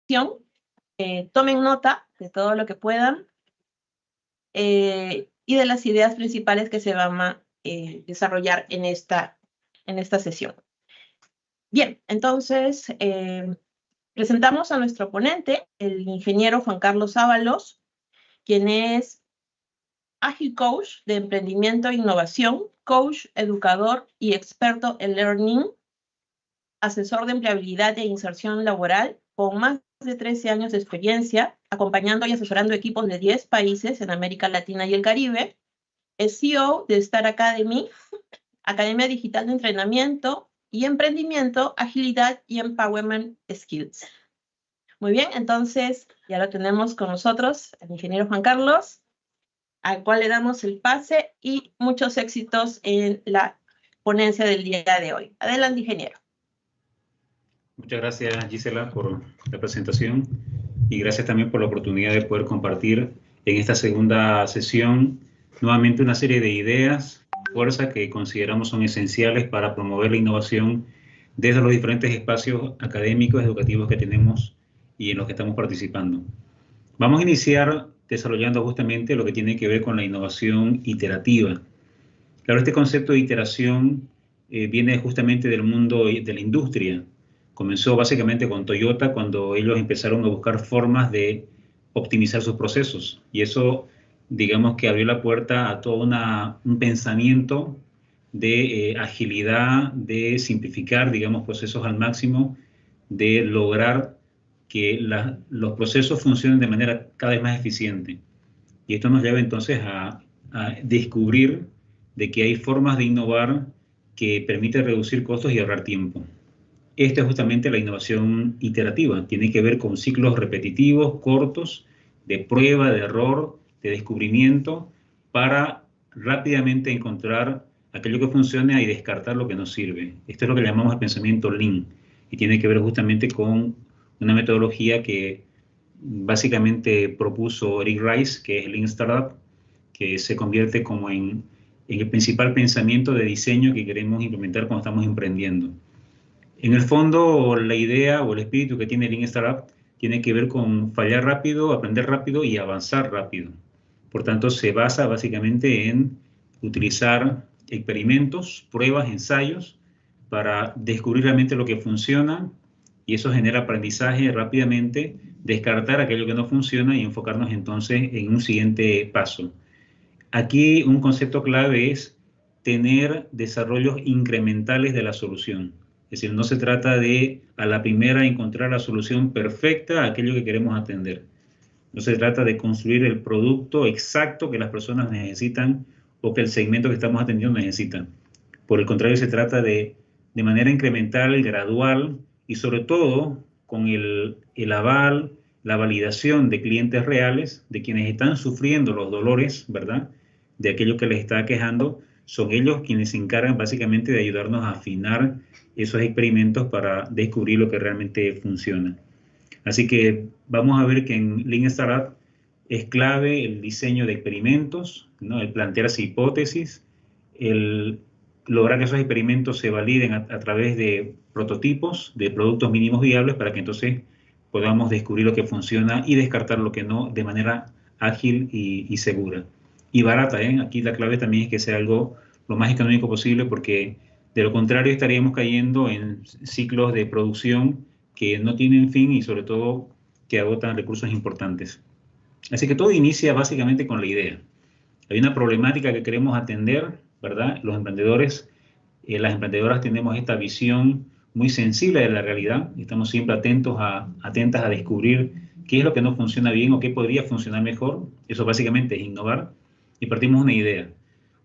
tomen nota de todo lo que puedan y de las ideas principales que se van a desarrollar en esta sesión. Bien, entonces presentamos a nuestro ponente, el ingeniero Juan Carlos Ábalos, quien es Agile Coach de Emprendimiento e Innovación, coach, educador y experto en learning, asesor de empleabilidad e inserción laboral, con más de 13 años de experiencia, acompañando y asesorando equipos de 10 países en América Latina y el Caribe. Es CEO de Star Academy, Academia Digital de Entrenamiento y Emprendimiento, Agilidad y Empowerment Skills. Muy bien, entonces ya lo tenemos con nosotros, el ingeniero Juan Carlos, al cual le damos el pase y muchos éxitos en la ponencia del día de hoy. Adelante, ingeniero. Muchas gracias, Gisela, por la presentación y gracias también por la oportunidad de poder compartir en esta segunda sesión nuevamente una serie de ideas, fuerzas que consideramos son esenciales para promover la innovación desde los diferentes espacios académicos, educativos que tenemos y en los que estamos participando. Vamos a iniciar desarrollando justamente lo que tiene que ver con la innovación iterativa. Claro, este concepto de iteración viene justamente del mundo de la industria. Comenzó básicamente con Toyota cuando ellos empezaron a buscar formas de optimizar sus procesos. Y eso, digamos que abrió la puerta a todo un pensamiento de agilidad, de simplificar, digamos, procesos al máximo, de lograr que los procesos funcionen de manera cada vez más eficiente. Y esto nos lleva entonces a descubrir de que hay formas de innovar que permiten reducir costos y ahorrar tiempo. Esta es justamente la innovación iterativa. Tiene que ver con ciclos repetitivos, cortos, de prueba, de error, de descubrimiento, para rápidamente encontrar aquello que funciona y descartar lo que no sirve. Esto es lo que llamamos el pensamiento Lean y tiene que ver justamente con una metodología que básicamente propuso Eric Rice, que es Lean Startup, que se convierte como en el principal pensamiento de diseño que queremos implementar cuando estamos emprendiendo. En el fondo, la idea o el espíritu que tiene Lean Startup tiene que ver con fallar rápido, aprender rápido y avanzar rápido. Por tanto, se basa básicamente en utilizar experimentos, pruebas, ensayos para descubrir realmente lo que funciona y eso genera aprendizaje rápidamente, descartar aquello que no funciona y enfocarnos entonces en un siguiente paso. Aquí un concepto clave es tener desarrollos incrementales de la solución. Es decir, no se trata de a la primera encontrar la solución perfecta a aquello que queremos atender. No se trata de construir el producto exacto que las personas necesitan o que el segmento que estamos atendiendo necesita. Por el contrario, se trata de manera incremental, gradual y sobre todo con el aval, la validación de clientes reales, de quienes están sufriendo los dolores, ¿verdad?, de aquello que les está quejando. Son ellos quienes se encargan básicamente de ayudarnos a afinar esos experimentos para descubrir lo que realmente funciona. Así que vamos a ver que en Lean Startup es clave el diseño de experimentos, ¿no?, el plantearse hipótesis, el lograr que esos experimentos se validen a través de prototipos, de productos mínimos viables, para que entonces podamos descubrir lo que funciona y descartar lo que no de manera ágil y segura. Y barata, ¿eh? Aquí la clave también es que sea algo lo más económico posible, porque de lo contrario estaríamos cayendo en ciclos de producción que no tienen fin y sobre todo que agotan recursos importantes. Así que todo inicia básicamente con la idea. Hay una problemática que queremos atender, ¿verdad? Los emprendedores, las emprendedoras tenemos esta visión muy sensible de la realidad. Estamos siempre atentas a descubrir qué es lo que no funciona bien o qué podría funcionar mejor. Eso básicamente es innovar. Y partimos una idea.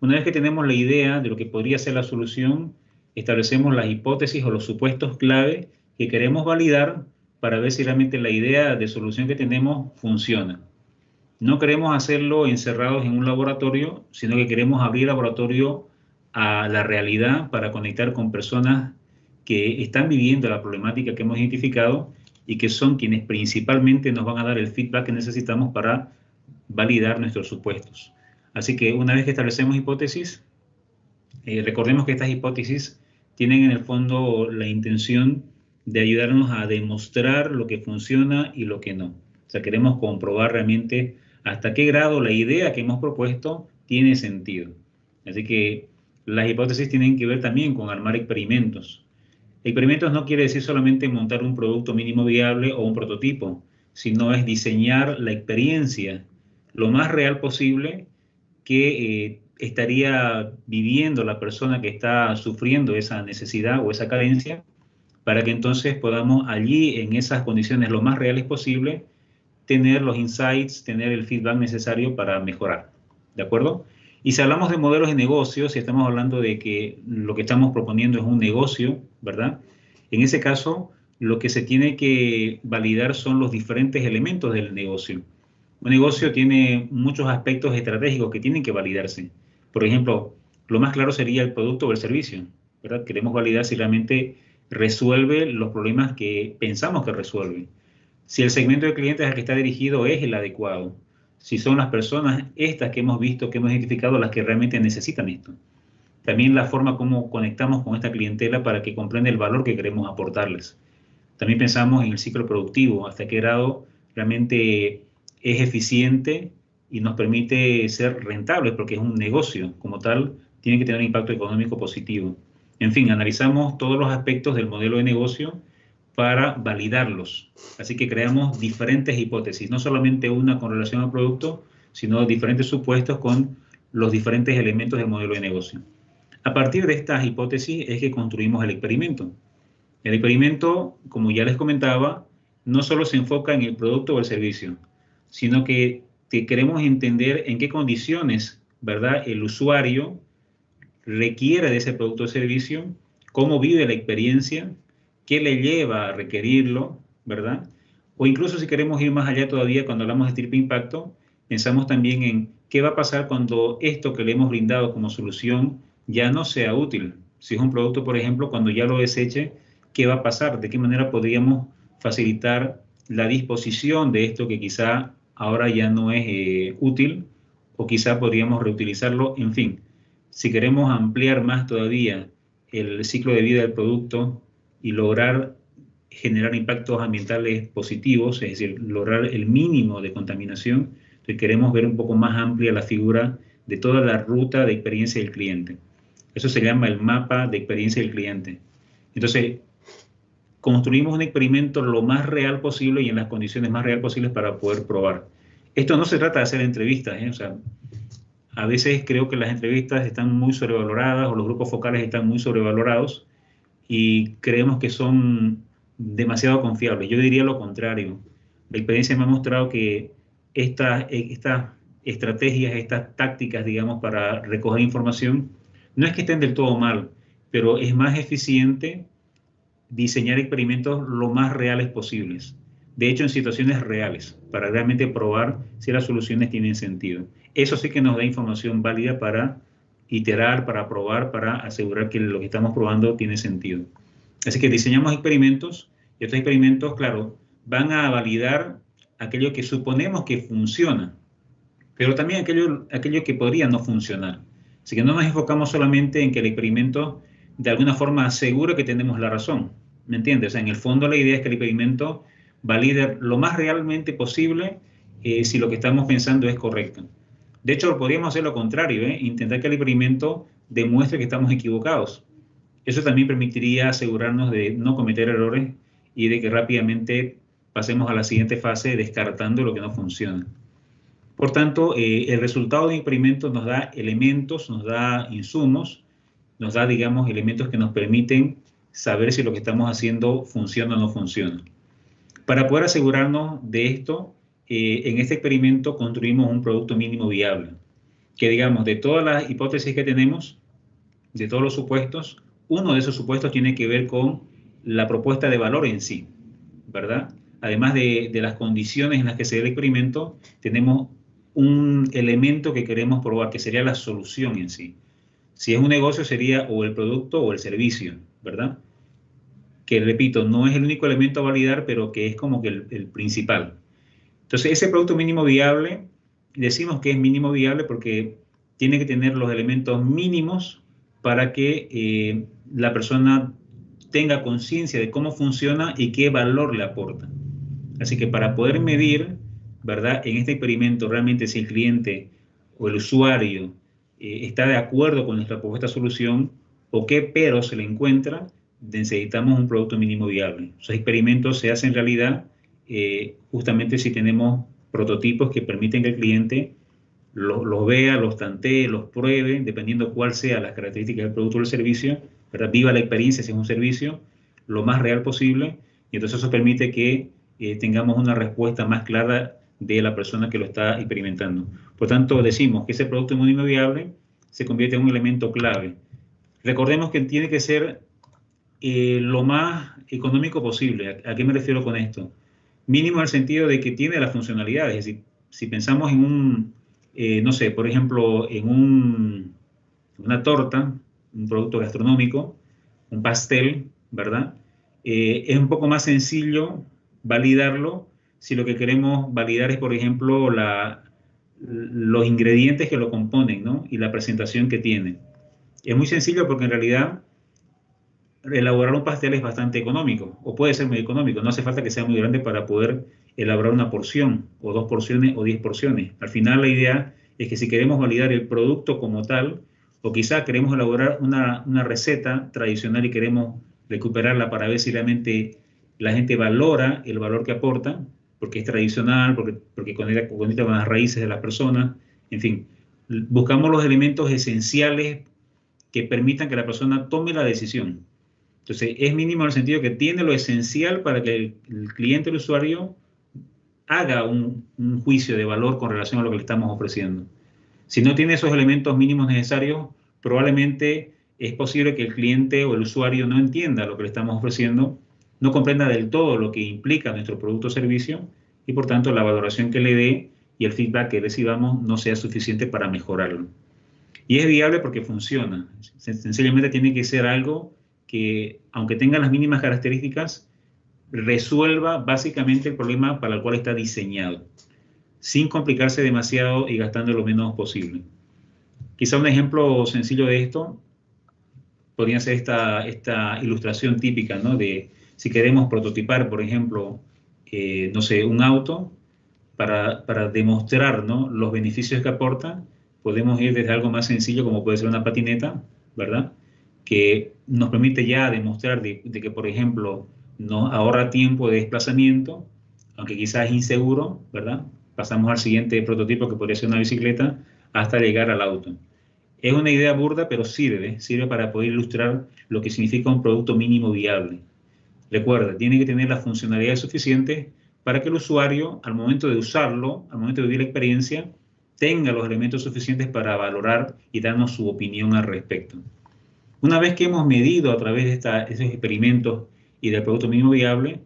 Una vez que tenemos la idea de lo que podría ser la solución, establecemos las hipótesis o los supuestos clave que queremos validar para ver si realmente la idea de solución que tenemos funciona. No queremos hacerlo encerrados en un laboratorio, sino que queremos abrir el laboratorio a la realidad para conectar con personas que están viviendo la problemática que hemos identificado y que son quienes principalmente nos van a dar el feedback que necesitamos para validar nuestros supuestos. Así que una vez que establecemos hipótesis, recordemos que estas hipótesis tienen en el fondo la intención de ayudarnos a demostrar lo que funciona y lo que no. O sea, queremos comprobar realmente hasta qué grado la idea que hemos propuesto tiene sentido. Así que las hipótesis tienen que ver también con armar experimentos. Experimentos no quiere decir solamente montar un producto mínimo viable o un prototipo, sino es diseñar la experiencia lo más real posible que estaría viviendo la persona que está sufriendo esa necesidad o esa carencia, para que entonces podamos allí, en esas condiciones lo más reales posible, tener los insights, tener el feedback necesario para mejorar. ¿De acuerdo? Y si hablamos de modelos de negocio, si estamos hablando de que lo que estamos proponiendo es un negocio, ¿verdad? En ese caso, lo que se tiene que validar son los diferentes elementos del negocio. Un negocio tiene muchos aspectos estratégicos que tienen que validarse. Por ejemplo, lo más claro sería el producto o el servicio, ¿verdad? Queremos validar si realmente resuelve los problemas que pensamos que resuelve. Si el segmento de clientes al que está dirigido es el adecuado. Si son las personas estas que hemos visto, que hemos identificado, las que realmente necesitan esto. También la forma como conectamos con esta clientela para que comprenda el valor que queremos aportarles. También pensamos en el ciclo productivo, hasta qué grado realmente es eficiente y nos permite ser rentables, porque es un negocio como tal, tiene que tener un impacto económico positivo. En fin, analizamos todos los aspectos del modelo de negocio para validarlos. Así que creamos diferentes hipótesis, no solamente una con relación al producto, sino diferentes supuestos con los diferentes elementos del modelo de negocio. A partir de estas hipótesis es que construimos el experimento. El experimento, como ya les comentaba, no solo se enfoca en el producto o el servicio, sino que queremos entender en qué condiciones, ¿verdad?, el usuario requiere de ese producto o servicio, cómo vive la experiencia, qué le lleva a requerirlo, ¿verdad? O incluso si queremos ir más allá todavía, cuando hablamos de triple impacto, pensamos también en qué va a pasar cuando esto que le hemos brindado como solución ya no sea útil. Si es un producto, por ejemplo, cuando ya lo deseche, ¿qué va a pasar? ¿De qué manera podríamos facilitar la disposición de esto que quizá ahora ya no es útil, o quizá podríamos reutilizarlo? En fin, si queremos ampliar más todavía el ciclo de vida del producto y lograr generar impactos ambientales positivos, es decir, lograr el mínimo de contaminación, entonces queremos ver un poco más amplia la figura de toda la ruta de experiencia del cliente. Eso se llama el mapa de experiencia del cliente. Entonces, construimos un experimento lo más real posible y en las condiciones más reales posibles para poder probar. Esto no se trata de hacer entrevistas, o sea, a veces creo que las entrevistas están muy sobrevaloradas o los grupos focales están muy sobrevalorados y creemos que son demasiado confiables. Yo diría lo contrario. La experiencia me ha mostrado que estas estrategias, estas tácticas, digamos, para recoger información, no es que estén del todo mal, pero es más eficiente diseñar experimentos lo más reales posibles. De hecho, en situaciones reales, para realmente probar si las soluciones tienen sentido. Eso sí que nos da información válida para iterar, para probar, para asegurar que lo que estamos probando tiene sentido. Así que diseñamos experimentos y estos experimentos, claro, van a validar aquello que suponemos que funciona, pero también aquello que podría no funcionar. Así que no nos enfocamos solamente en que el experimento de alguna forma asegura que tenemos la razón, ¿me entiendes? O sea, en el fondo la idea es que el experimento valide lo más realmente posible si lo que estamos pensando es correcto. De hecho, podríamos hacer lo contrario, intentar que el experimento demuestre que estamos equivocados. Eso también permitiría asegurarnos de no cometer errores y de que rápidamente pasemos a la siguiente fase descartando lo que no funciona. Por tanto, el resultado de un experimento nos da elementos, nos da insumos, nos da, digamos, elementos que nos permiten saber si lo que estamos haciendo funciona o no funciona. Para poder asegurarnos de esto, en este experimento construimos un producto mínimo viable, que, digamos, de todas las hipótesis que tenemos, de todos los supuestos, uno de esos supuestos tiene que ver con la propuesta de valor en sí, ¿verdad? Además de las condiciones en las que se da el experimento, tenemos un elemento que queremos probar, que sería la solución en sí. Si es un negocio, sería o el producto o el servicio, ¿verdad? Que, repito, no es el único elemento a validar, pero que es como que el principal. Entonces, ese producto mínimo viable, decimos que es mínimo viable porque tiene que tener los elementos mínimos para que la persona tenga conciencia de cómo funciona y qué valor le aporta. Así que para poder medir, ¿verdad?, en este experimento realmente si el cliente o el usuario está de acuerdo con nuestra propuesta solución o qué pero se le encuentra, necesitamos un producto mínimo viable. Esos experimentos se hacen en realidad justamente si tenemos prototipos que permiten que el cliente los vea, los tantee, los pruebe, dependiendo cuál sea las características del producto o del servicio, ¿verdad? Viva la experiencia si es un servicio, lo más real posible, y entonces eso permite que tengamos una respuesta más clara de la persona que lo está experimentando. Por tanto, decimos que ese producto mínimo viable se convierte en un elemento clave. Recordemos que tiene que ser lo más económico posible. ¿A qué me refiero con esto? Mínimo en el sentido de que tiene las funcionalidades. Es decir, si pensamos en un, no sé, por ejemplo, en una torta, un producto gastronómico, un pastel, ¿verdad? Es un poco más sencillo validarlo si lo que queremos validar es, por ejemplo, los ingredientes que lo componen, ¿no? Y la presentación que tiene. Es muy sencillo porque en realidad elaborar un pastel es bastante económico, o puede ser muy económico, no hace falta que sea muy grande para poder elaborar una porción, o 2 porciones, o 10 porciones. Al final la idea es que si queremos validar el producto como tal, o quizá queremos elaborar una receta tradicional y queremos recuperarla para ver si realmente la gente valora el valor que aporta, porque es tradicional, porque conecta con las raíces de las personas, en fin, buscamos los elementos esenciales que permitan que la persona tome la decisión. Entonces, es mínimo en el sentido que tiene lo esencial para que el cliente, el usuario, haga un juicio de valor con relación a lo que le estamos ofreciendo. Si no tiene esos elementos mínimos necesarios, probablemente es posible que el cliente o el usuario no entienda lo que le estamos ofreciendo, no comprenda del todo lo que implica nuestro producto o servicio y, por tanto, la valoración que le dé y el feedback que recibamos no sea suficiente para mejorarlo. Y es viable porque funciona. Sencillamente tiene que ser algo que, aunque tenga las mínimas características, resuelva básicamente el problema para el cual está diseñado, sin complicarse demasiado y gastando lo menos posible. Quizá un ejemplo sencillo de esto podría ser esta ilustración típica, ¿no? De si queremos prototipar, por ejemplo, no sé, un auto, para demostrar, ¿no?, los beneficios que aporta, podemos ir desde algo más sencillo como puede ser una patineta, ¿verdad?, que nos permite ya demostrar de que, por ejemplo, nos ahorra tiempo de desplazamiento, aunque quizás es inseguro, ¿verdad? Pasamos al siguiente prototipo que podría ser una bicicleta hasta llegar al auto. Es una idea burda, pero sirve para poder ilustrar lo que significa un producto mínimo viable. Recuerda, tiene que tener las funcionalidades suficientes para que el usuario, al momento de usarlo, al momento de vivir la experiencia, tenga los elementos suficientes para valorar y darnos su opinión al respecto. Una vez que hemos medido a través de esos experimentos y del producto mínimo viable,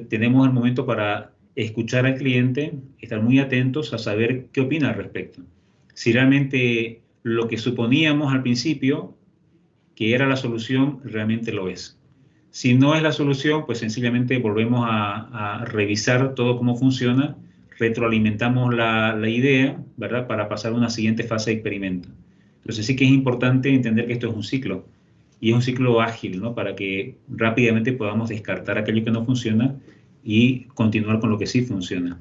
tenemos el momento para escuchar al cliente, estar muy atentos a saber qué opina al respecto. Si realmente lo que suponíamos al principio que era la solución, realmente lo es. Si no es la solución, pues sencillamente volvemos a revisar todo cómo funciona, retroalimentamos la idea, ¿verdad?, para pasar a una siguiente fase de experimento. Entonces sí que es importante entender que esto es un ciclo, y es un ciclo ágil, ¿no?, para que rápidamente podamos descartar aquello que no funciona y continuar con lo que sí funciona.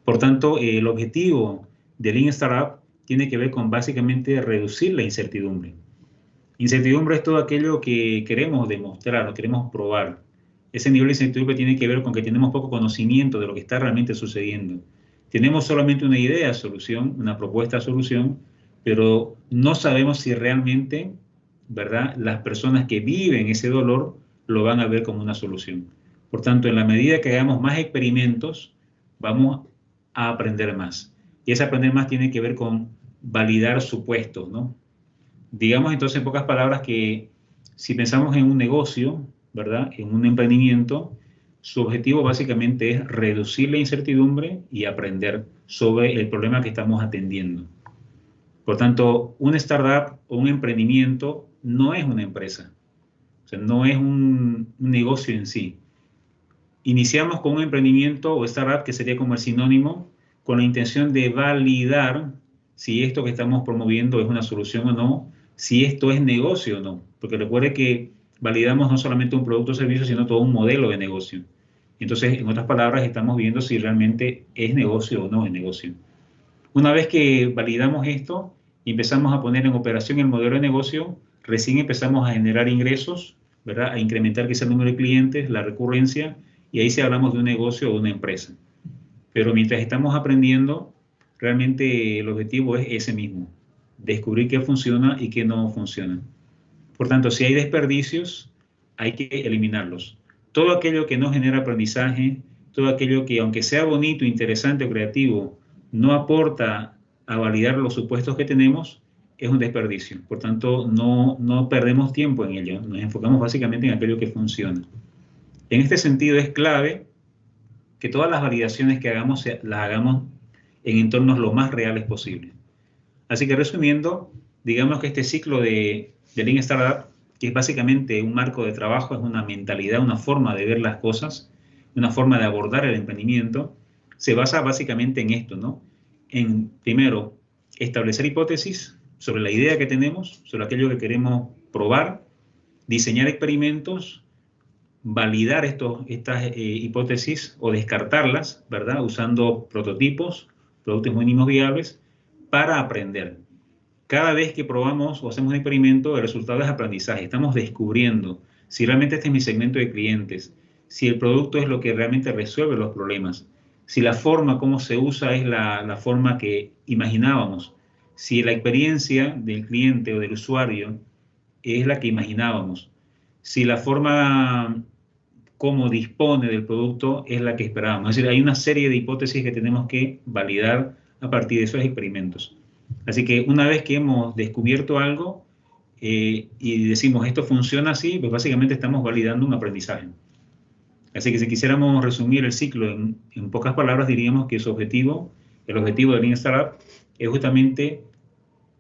Por tanto, el objetivo de Lean Startup tiene que ver con básicamente reducir la incertidumbre. Incertidumbre es todo aquello que queremos demostrar o queremos probar. Ese nivel de incertidumbre tiene que ver con que tenemos poco conocimiento de lo que está realmente sucediendo. Tenemos solamente una idea de solución, una propuesta de solución, pero no sabemos si realmente, ¿verdad?, las personas que viven ese dolor lo van a ver como una solución. Por tanto, en la medida que hagamos más experimentos, vamos a aprender más. Y ese aprender más tiene que ver con validar supuestos, ¿no? Digamos entonces en pocas palabras que si pensamos en un negocio, ¿verdad?, en un emprendimiento, su objetivo básicamente es reducir la incertidumbre y aprender sobre el problema que estamos atendiendo. Por tanto, una startup o un emprendimiento no es una empresa, o sea, no es un negocio en sí. Iniciamos con un emprendimiento o startup, que sería como el sinónimo, con la intención de validar si esto que estamos promoviendo es una solución o no, si esto es negocio o no. Porque recuerde que validamos no solamente un producto o servicio, sino todo un modelo de negocio. Entonces, en otras palabras, estamos viendo si realmente es negocio o no es negocio. Una vez que validamos esto y empezamos a poner en operación el modelo de negocio, recién empezamos a generar ingresos, ¿verdad? A incrementar quizá el número de clientes, la recurrencia, y ahí sí hablamos de un negocio o de una empresa. Pero mientras estamos aprendiendo, realmente el objetivo es ese mismo, descubrir qué funciona y qué no funciona. Por tanto, si hay desperdicios, hay que eliminarlos. Todo aquello que no genera aprendizaje, todo aquello que, aunque sea bonito, interesante o creativo, no aporta a validar los supuestos que tenemos, es un desperdicio. Por tanto, no perdemos tiempo en ello. Nos enfocamos básicamente en aquello que funciona. En este sentido, es clave que todas las validaciones que hagamos, las hagamos en entornos lo más reales posible. Así que resumiendo, digamos que este ciclo de Lean Startup, que es básicamente un marco de trabajo, es una mentalidad, una forma de ver las cosas, una forma de abordar el emprendimiento, se basa básicamente en esto, ¿no? En, primero, establecer hipótesis sobre la idea que tenemos, sobre aquello que queremos probar, diseñar experimentos, validar estas hipótesis o descartarlas, ¿verdad? Usando prototipos, productos mínimos viables, para aprender. Cada vez que probamos o hacemos un experimento, el resultado es aprendizaje. Estamos descubriendo si realmente este es mi segmento de clientes, si el producto es lo que realmente resuelve los problemas, si la forma como se usa es la forma que imaginábamos, si la experiencia del cliente o del usuario es la que imaginábamos, si la forma como dispone del producto es la que esperábamos. Es decir, hay una serie de hipótesis que tenemos que validar a partir de esos experimentos. Así que una vez que hemos descubierto algo y decimos esto funciona así, pues básicamente estamos validando un aprendizaje. Así que si quisiéramos resumir el ciclo en pocas palabras, diríamos que su objetivo, el objetivo de Lean Startup, es justamente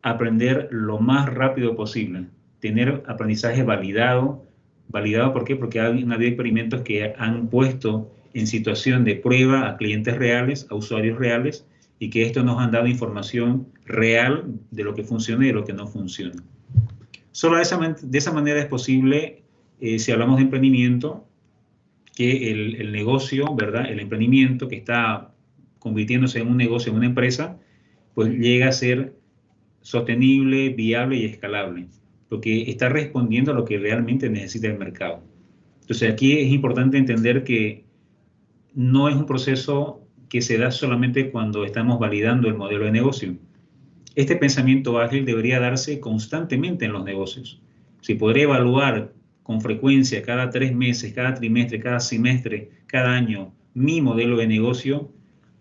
aprender lo más rápido posible, tener aprendizaje validado. ¿Validado por qué? Porque han habido experimentos que han puesto en situación de prueba a clientes reales, a usuarios reales, y que esto nos han dado información real de lo que funciona y de lo que no funciona. Solo de esa manera es posible, si hablamos de emprendimiento, que el negocio, ¿verdad? El emprendimiento que está convirtiéndose en un negocio, en una empresa, pues llega a ser sostenible, viable y escalable, porque está respondiendo a lo que realmente necesita el mercado. Entonces aquí es importante entender que no es un proceso que se da solamente cuando estamos validando el modelo de negocio. Este pensamiento ágil debería darse constantemente en los negocios. Se podría evaluar con frecuencia cada 3 meses, cada trimestre, cada semestre, cada año, mi modelo de negocio,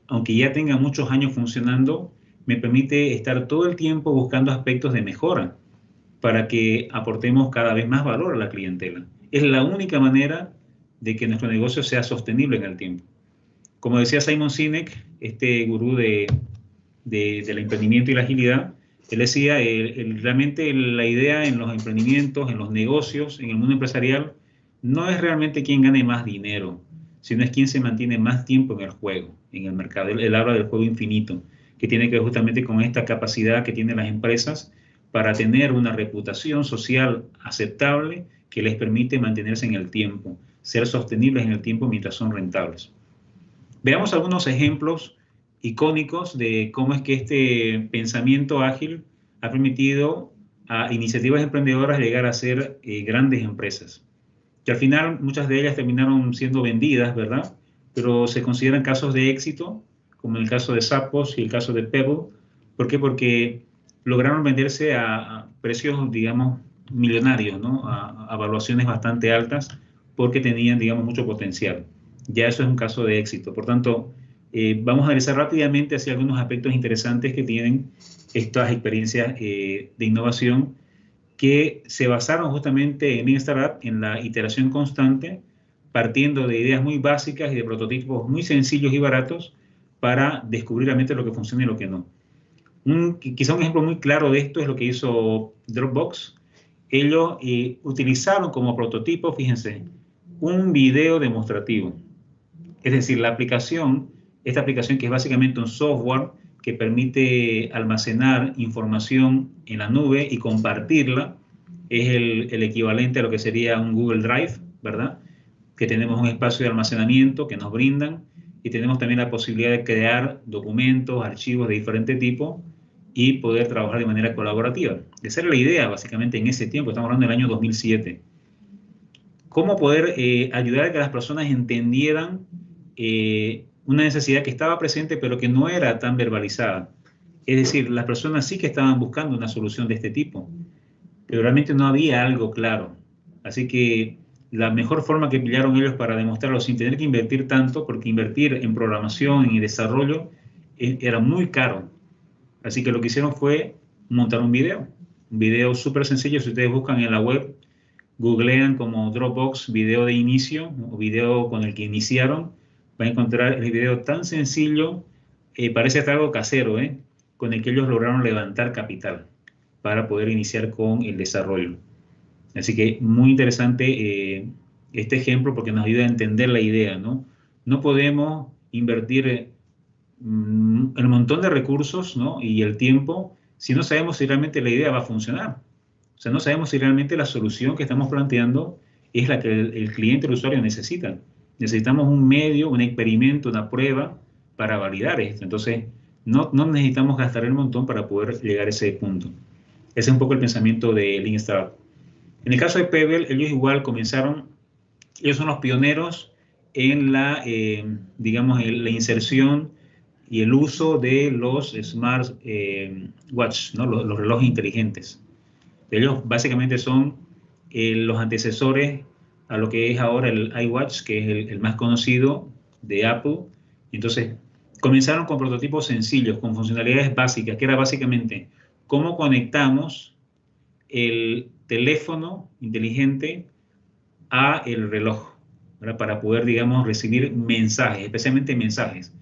aunque ya tenga muchos años funcionando, me permite estar todo el tiempo buscando aspectos de mejora para que aportemos cada vez más valor a la clientela. Es la única manera de que nuestro negocio sea sostenible en el tiempo. Como decía Simon Sinek, este gurú del emprendimiento y la agilidad, él decía, realmente la idea en los emprendimientos, en los negocios, en el mundo empresarial, no es realmente quién gane más dinero, sino es quién se mantiene más tiempo en el juego, en el mercado. Él habla del juego infinito, que tiene que ver justamente con esta capacidad que tienen las empresas para tener una reputación social aceptable que les permite mantenerse en el tiempo, ser sostenibles en el tiempo mientras son rentables. Veamos algunos ejemplos icónicos de cómo es que este pensamiento ágil ha permitido a iniciativas emprendedoras llegar a ser grandes empresas, que al final muchas de ellas terminaron siendo vendidas, ¿verdad? Pero se consideran casos de éxito, como el caso de Zappos y el caso de Pebble. ¿Por qué? Porque lograron venderse a precios, digamos, millonarios, ¿no? A evaluaciones bastante altas, porque tenían, digamos, mucho potencial. Ya eso es un caso de éxito. Por tanto, vamos a analizar rápidamente hacia algunos aspectos interesantes que tienen estas experiencias de innovación que se basaron justamente en Lean Startup, en la iteración constante, partiendo de ideas muy básicas y de prototipos muy sencillos y baratos para descubrir realmente lo que funciona y lo que no. Quizá un ejemplo muy claro de esto es lo que hizo Dropbox. Ellos utilizaron como prototipo, fíjense, un video demostrativo. Es decir, esta aplicación que es básicamente un software que permite almacenar información en la nube y compartirla, es el equivalente a lo que sería un Google Drive, ¿verdad? Que tenemos un espacio de almacenamiento que nos brindan y tenemos también la posibilidad de crear documentos, archivos de diferente tipo y poder trabajar de manera colaborativa. Esa era la idea, básicamente, en ese tiempo. Estamos hablando del año 2007. Cómo poder ayudar a que las personas entendieran una necesidad que estaba presente, pero que no era tan verbalizada. Es decir, las personas sí que estaban buscando una solución de este tipo, pero realmente no había algo claro. Así que la mejor forma que pillaron ellos para demostrarlo sin tener que invertir tanto, porque invertir en programación y desarrollo era muy caro. Así que lo que hicieron fue montar un video súper sencillo. Si ustedes buscan en la web, googlean como Dropbox video de inicio o video con el que iniciaron, van a encontrar el video tan sencillo, parece hasta algo casero, con el que ellos lograron levantar capital para poder iniciar con el desarrollo. Así que muy interesante este ejemplo porque nos ayuda a entender la idea, ¿no? No podemos invertir el montón de recursos, ¿no? Y el tiempo si no sabemos si realmente la idea va a funcionar. O sea, no sabemos si realmente la solución que estamos planteando es la que el cliente, el usuario necesita. Necesitamos un medio, un experimento, una prueba para validar esto. Entonces, no necesitamos gastar el montón para poder llegar a ese punto. Ese es un poco el pensamiento de Lean Startup. En el caso de Pebble, ellos igual comenzaron, ellos son los pioneros en la, digamos, en la inserción y el uso de los smart watch, ¿no? Los relojes inteligentes. Ellos básicamente son los antecesores a lo que es ahora el iWatch, que es el más conocido de Apple. Entonces, comenzaron con prototipos sencillos, con funcionalidades básicas, que era básicamente cómo conectamos el teléfono inteligente a el reloj, ¿verdad? Para poder, digamos, recibir mensajes, especialmente mensajes.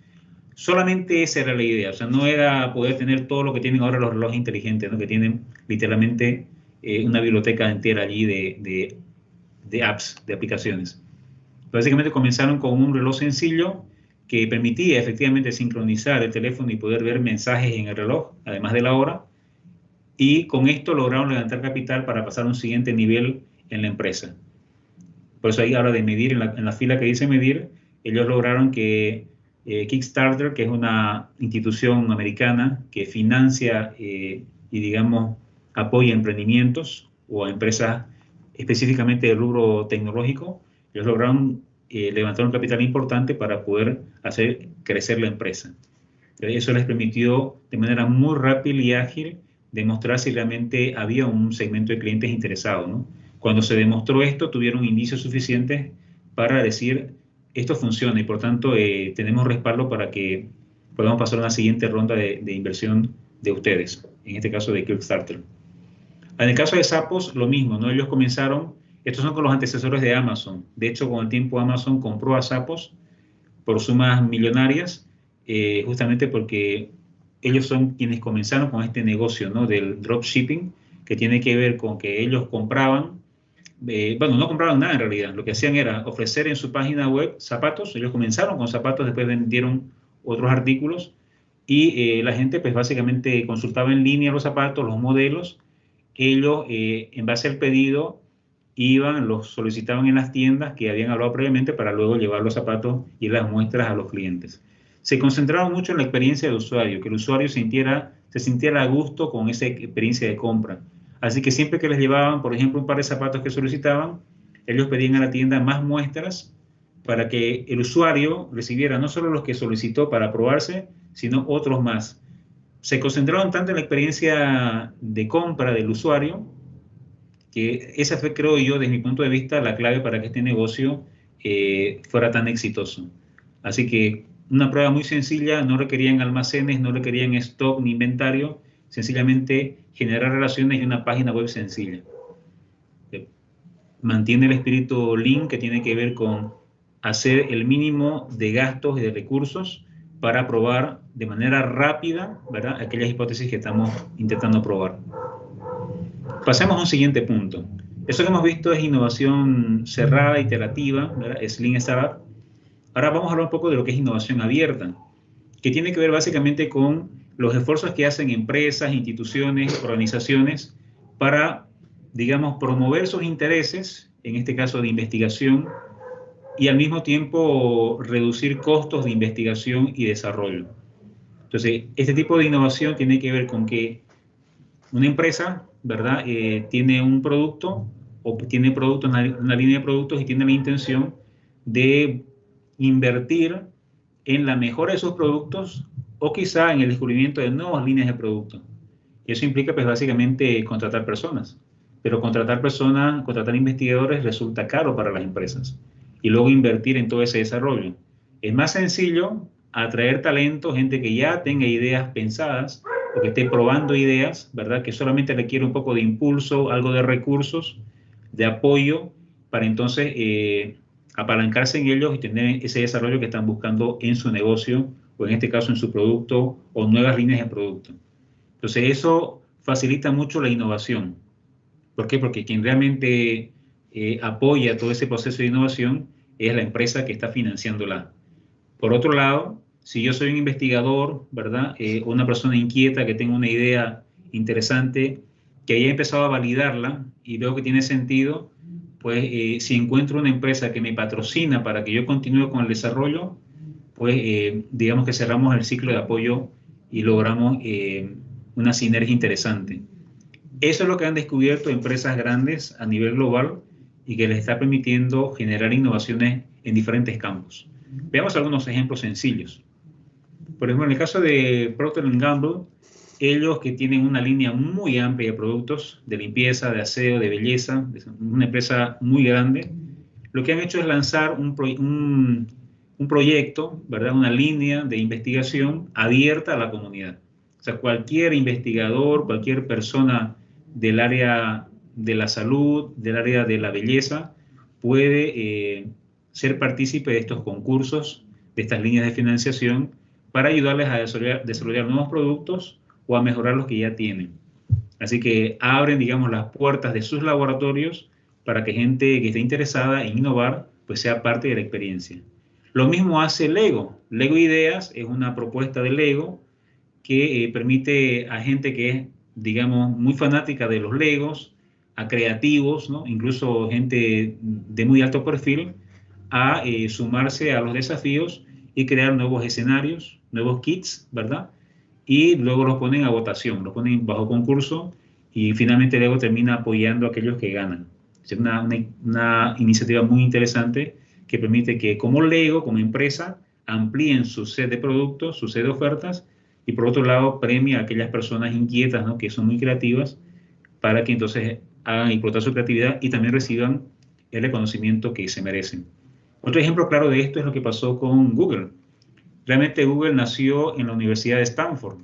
Solamente esa era la idea, o sea, no era poder tener todo lo que tienen ahora los relojes inteligentes, ¿no? Que tienen literalmente una biblioteca entera allí de apps, de aplicaciones. Básicamente comenzaron con un reloj sencillo que permitía efectivamente sincronizar el teléfono y poder ver mensajes en el reloj, además de la hora, y con esto lograron levantar capital para pasar a un siguiente nivel en la empresa. Por eso ahí habla de medir, en la fila que dice medir, ellos lograron que Kickstarter, que es una institución americana que financia y, digamos, apoya emprendimientos o a empresas específicamente del rubro tecnológico, ellos lograron levantar un capital importante para poder hacer crecer la empresa. Eso les permitió de manera muy rápida y ágil demostrar si realmente había un segmento de clientes interesados, ¿no? Cuando se demostró esto, tuvieron indicios suficientes para decir esto funciona y por tanto tenemos respaldo para que podamos pasar a una siguiente ronda de inversión de ustedes, en este caso de Kickstarter. En el caso de Zappos, lo mismo, ¿no? Ellos comenzaron, estos son con los antecesores de Amazon. De hecho, con el tiempo Amazon compró a Zappos por sumas millonarias, justamente porque ellos son quienes comenzaron con este negocio, ¿no? Del dropshipping, que tiene que ver con que ellos compraban, bueno, no compraban nada en realidad, lo que hacían era ofrecer en su página web zapatos, ellos comenzaron con zapatos, después vendieron otros artículos y la gente pues básicamente consultaba en línea los zapatos, los modelos, ellos en base al pedido iban, los solicitaban en las tiendas que habían hablado previamente para luego llevar los zapatos y las muestras a los clientes. Se concentraron mucho en la experiencia del usuario, que el usuario se sintiera a gusto con esa experiencia de compra. Así que siempre que les llevaban, por ejemplo, un par de zapatos que solicitaban, ellos pedían a la tienda más muestras para que el usuario recibiera no solo los que solicitó para probarse, sino otros más. Se concentraron tanto en la experiencia de compra del usuario, que esa fue, creo yo, desde mi punto de vista, la clave para que este negocio fuera tan exitoso. Así que una prueba muy sencilla, no requerían almacenes, no requerían stock ni inventario, sencillamente generar relaciones y una página web sencilla. Mantiene el espíritu Lean, que tiene que ver con hacer el mínimo de gastos y de recursos para probar de manera rápida, ¿verdad?, aquellas hipótesis que estamos intentando probar. Pasemos a un siguiente punto. Eso que hemos visto es innovación cerrada, iterativa, ¿verdad?, es Lean Startup. Ahora vamos a hablar un poco de lo que es innovación abierta, que tiene que ver básicamente con los esfuerzos que hacen empresas, instituciones, organizaciones para digamos, promover sus intereses, en este caso de investigación, y al mismo tiempo reducir costos de investigación y desarrollo. Entonces, este tipo de innovación tiene que ver con que una empresa, ¿verdad? Tiene un producto o tiene productos, una línea de productos y tiene la intención de invertir en la mejora de sus productos o quizá en el descubrimiento de nuevas líneas de productos. Y eso implica, pues, básicamente contratar personas. Pero contratar investigadores resulta caro para las empresas. Y luego invertir en todo ese desarrollo. Es más sencillo atraer talento, gente que ya tenga ideas pensadas o que esté probando ideas, ¿verdad? Que solamente requiere un poco de impulso, algo de recursos, de apoyo, para entonces apalancarse en ellos y tener ese desarrollo que están buscando en su negocio o en este caso en su producto o nuevas líneas de producto. Entonces eso facilita mucho la innovación. ¿Por qué? Porque quien realmente apoya todo ese proceso de innovación es la empresa que está financiándola. Por otro lado, si yo soy un investigador, ¿verdad? Una persona inquieta que tenga una idea interesante, que haya empezado a validarla y veo que tiene sentido, pues si encuentro una empresa que me patrocina para que yo continúe con el desarrollo, pues digamos que cerramos el ciclo de apoyo y logramos una sinergia interesante. Eso es lo que han descubierto empresas grandes a nivel global y que les está permitiendo generar innovaciones en diferentes campos. Veamos algunos ejemplos sencillos. Por ejemplo, en el caso de Procter & Gamble, ellos que tienen una línea muy amplia de productos de limpieza, de aseo, de belleza, una empresa muy grande, lo que han hecho es lanzar un proyecto, ¿verdad? Una línea de investigación abierta a la comunidad. O sea, cualquier investigador, cualquier persona del área de la salud, del área de la belleza, puede ser partícipe de estos concursos, de estas líneas de financiación, para ayudarles a desarrollar nuevos productos o a mejorar los que ya tienen. Así que abren, digamos, las puertas de sus laboratorios para que gente que esté interesada en innovar, pues sea parte de la experiencia. Lo mismo hace Lego. Lego Ideas es una propuesta de Lego que permite a gente que es, digamos, muy fanática de los Legos, a creativos, ¿no? Incluso gente de muy alto perfil, a sumarse a los desafíos y crear nuevos escenarios, nuevos kits, ¿verdad? Y luego los ponen a votación, los ponen bajo concurso y finalmente Lego termina apoyando a aquellos que ganan. Es una iniciativa muy interesante que permite que como Lego, como empresa, amplíen su set de productos, su set de ofertas y por otro lado premia a aquellas personas inquietas, ¿no? Que son muy creativas para que entonces hagan explotar su creatividad y también reciban el reconocimiento que se merecen. Otro ejemplo claro de esto es lo que pasó con Google. Realmente Google nació en la Universidad de Stanford.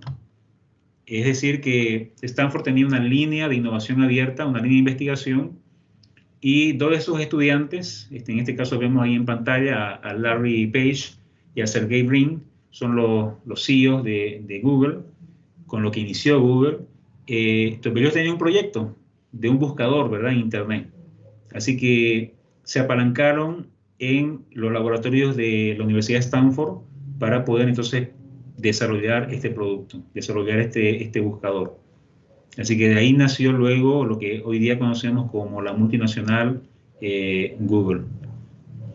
Es decir, que Stanford tenía una línea de innovación abierta, una línea de investigación, y dos de sus estudiantes, en este caso vemos ahí en pantalla a Larry Page y a Sergey Brin, son los CEOs de Google, con lo que inició Google. Entonces ellos tenían un proyecto de un buscador, ¿verdad?, en Internet. Así que se apalancaron en los laboratorios de la Universidad de Stanford para poder entonces desarrollar este producto, desarrollar este buscador. Así que de ahí nació luego lo que hoy día conocemos como la multinacional Google.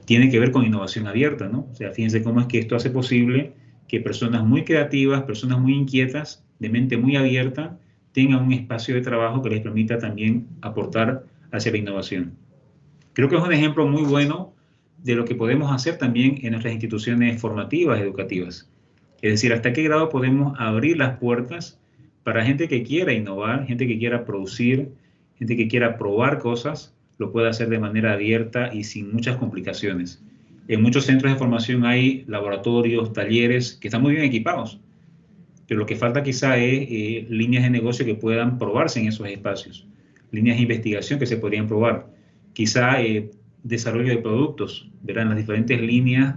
Tiene que ver con innovación abierta, ¿no? O sea, fíjense cómo es que esto hace posible que personas muy creativas, personas muy inquietas, de mente muy abierta, tengan un espacio de trabajo que les permita también aportar hacia la innovación. Creo que es un ejemplo muy bueno de lo que podemos hacer también en nuestras instituciones formativas, educativas. Es decir, hasta qué grado podemos abrir las puertas para gente que quiera innovar, gente que quiera producir, gente que quiera probar cosas, lo puede hacer de manera abierta y sin muchas complicaciones. En muchos centros de formación hay laboratorios, talleres que están muy bien equipados, pero lo que falta quizá es líneas de negocio que puedan probarse en esos espacios, líneas de investigación que se podrían probar, quizá desarrollo de productos, verán las diferentes líneas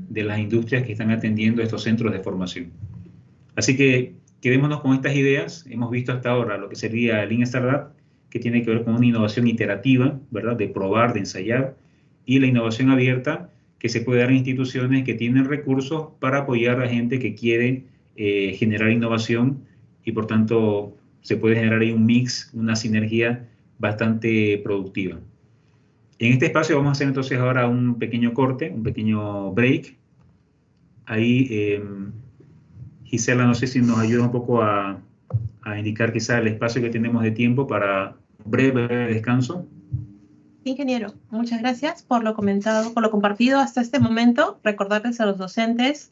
de las industrias que están atendiendo estos centros de formación. Así que quedémonos con estas ideas. Hemos visto hasta ahora lo que sería el Lean Startup, que tiene que ver con una innovación iterativa, ¿verdad?, de probar, de ensayar, y la innovación abierta, que se puede dar en instituciones que tienen recursos para apoyar a gente que quiere generar innovación y por tanto se puede generar ahí un mix, una sinergia bastante productiva. En este espacio vamos a hacer entonces ahora un pequeño corte, un pequeño break. Ahí, Gisela, no sé si nos ayuda un poco a indicar quizá el espacio que tenemos de tiempo para breve descanso. Ingeniero, muchas gracias por lo comentado, por lo compartido hasta este momento. Recordarles a los docentes,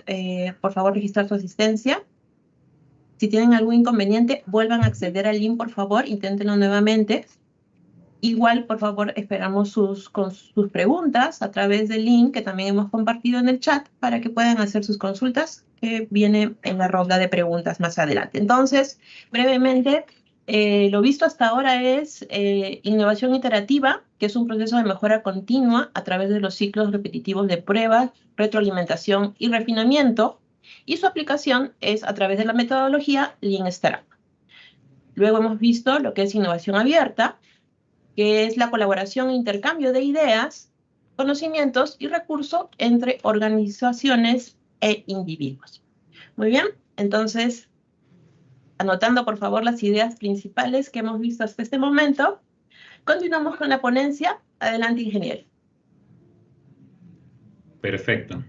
por favor, registrar su asistencia. Si tienen algún inconveniente, vuelvan a acceder al link, por favor, inténtenlo nuevamente. Igual, por favor, esperamos sus preguntas a través del link que también hemos compartido en el chat para que puedan hacer sus consultas, que viene en la ronda de preguntas más adelante. Entonces, brevemente, lo visto hasta ahora es innovación iterativa, que es un proceso de mejora continua a través de los ciclos repetitivos de pruebas, retroalimentación y refinamiento, y su aplicación es a través de la metodología Lean Startup. Luego hemos visto lo que es innovación abierta, que es la colaboración e intercambio de ideas, conocimientos y recursos entre organizaciones e individuos. Muy bien, entonces, anotando por favor las ideas principales que hemos visto hasta este momento, continuamos con la ponencia. Adelante, ingeniero. Perfecto.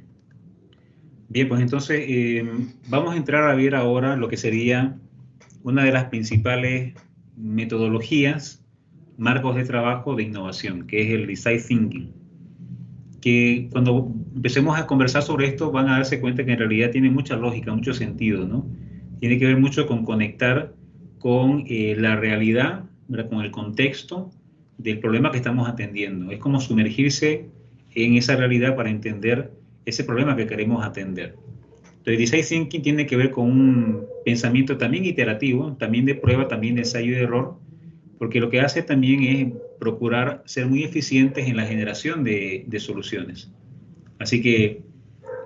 Bien, pues entonces vamos a entrar a ver ahora lo que sería una de las principales metodologías, marcos de trabajo de innovación, que es el Design Thinking. Que cuando empecemos a conversar sobre esto van a darse cuenta que en realidad tiene mucha lógica, mucho sentido, ¿no? Tiene que ver mucho con conectar con la realidad, ¿verdad? Con el contexto del problema que estamos atendiendo. Es como sumergirse en esa realidad para entender ese problema que queremos atender. Entonces, Design Thinking tiene que ver con un pensamiento también iterativo, también de prueba, también de ensayo y error, porque lo que hace también es procurar ser muy eficientes en la generación de soluciones. Así que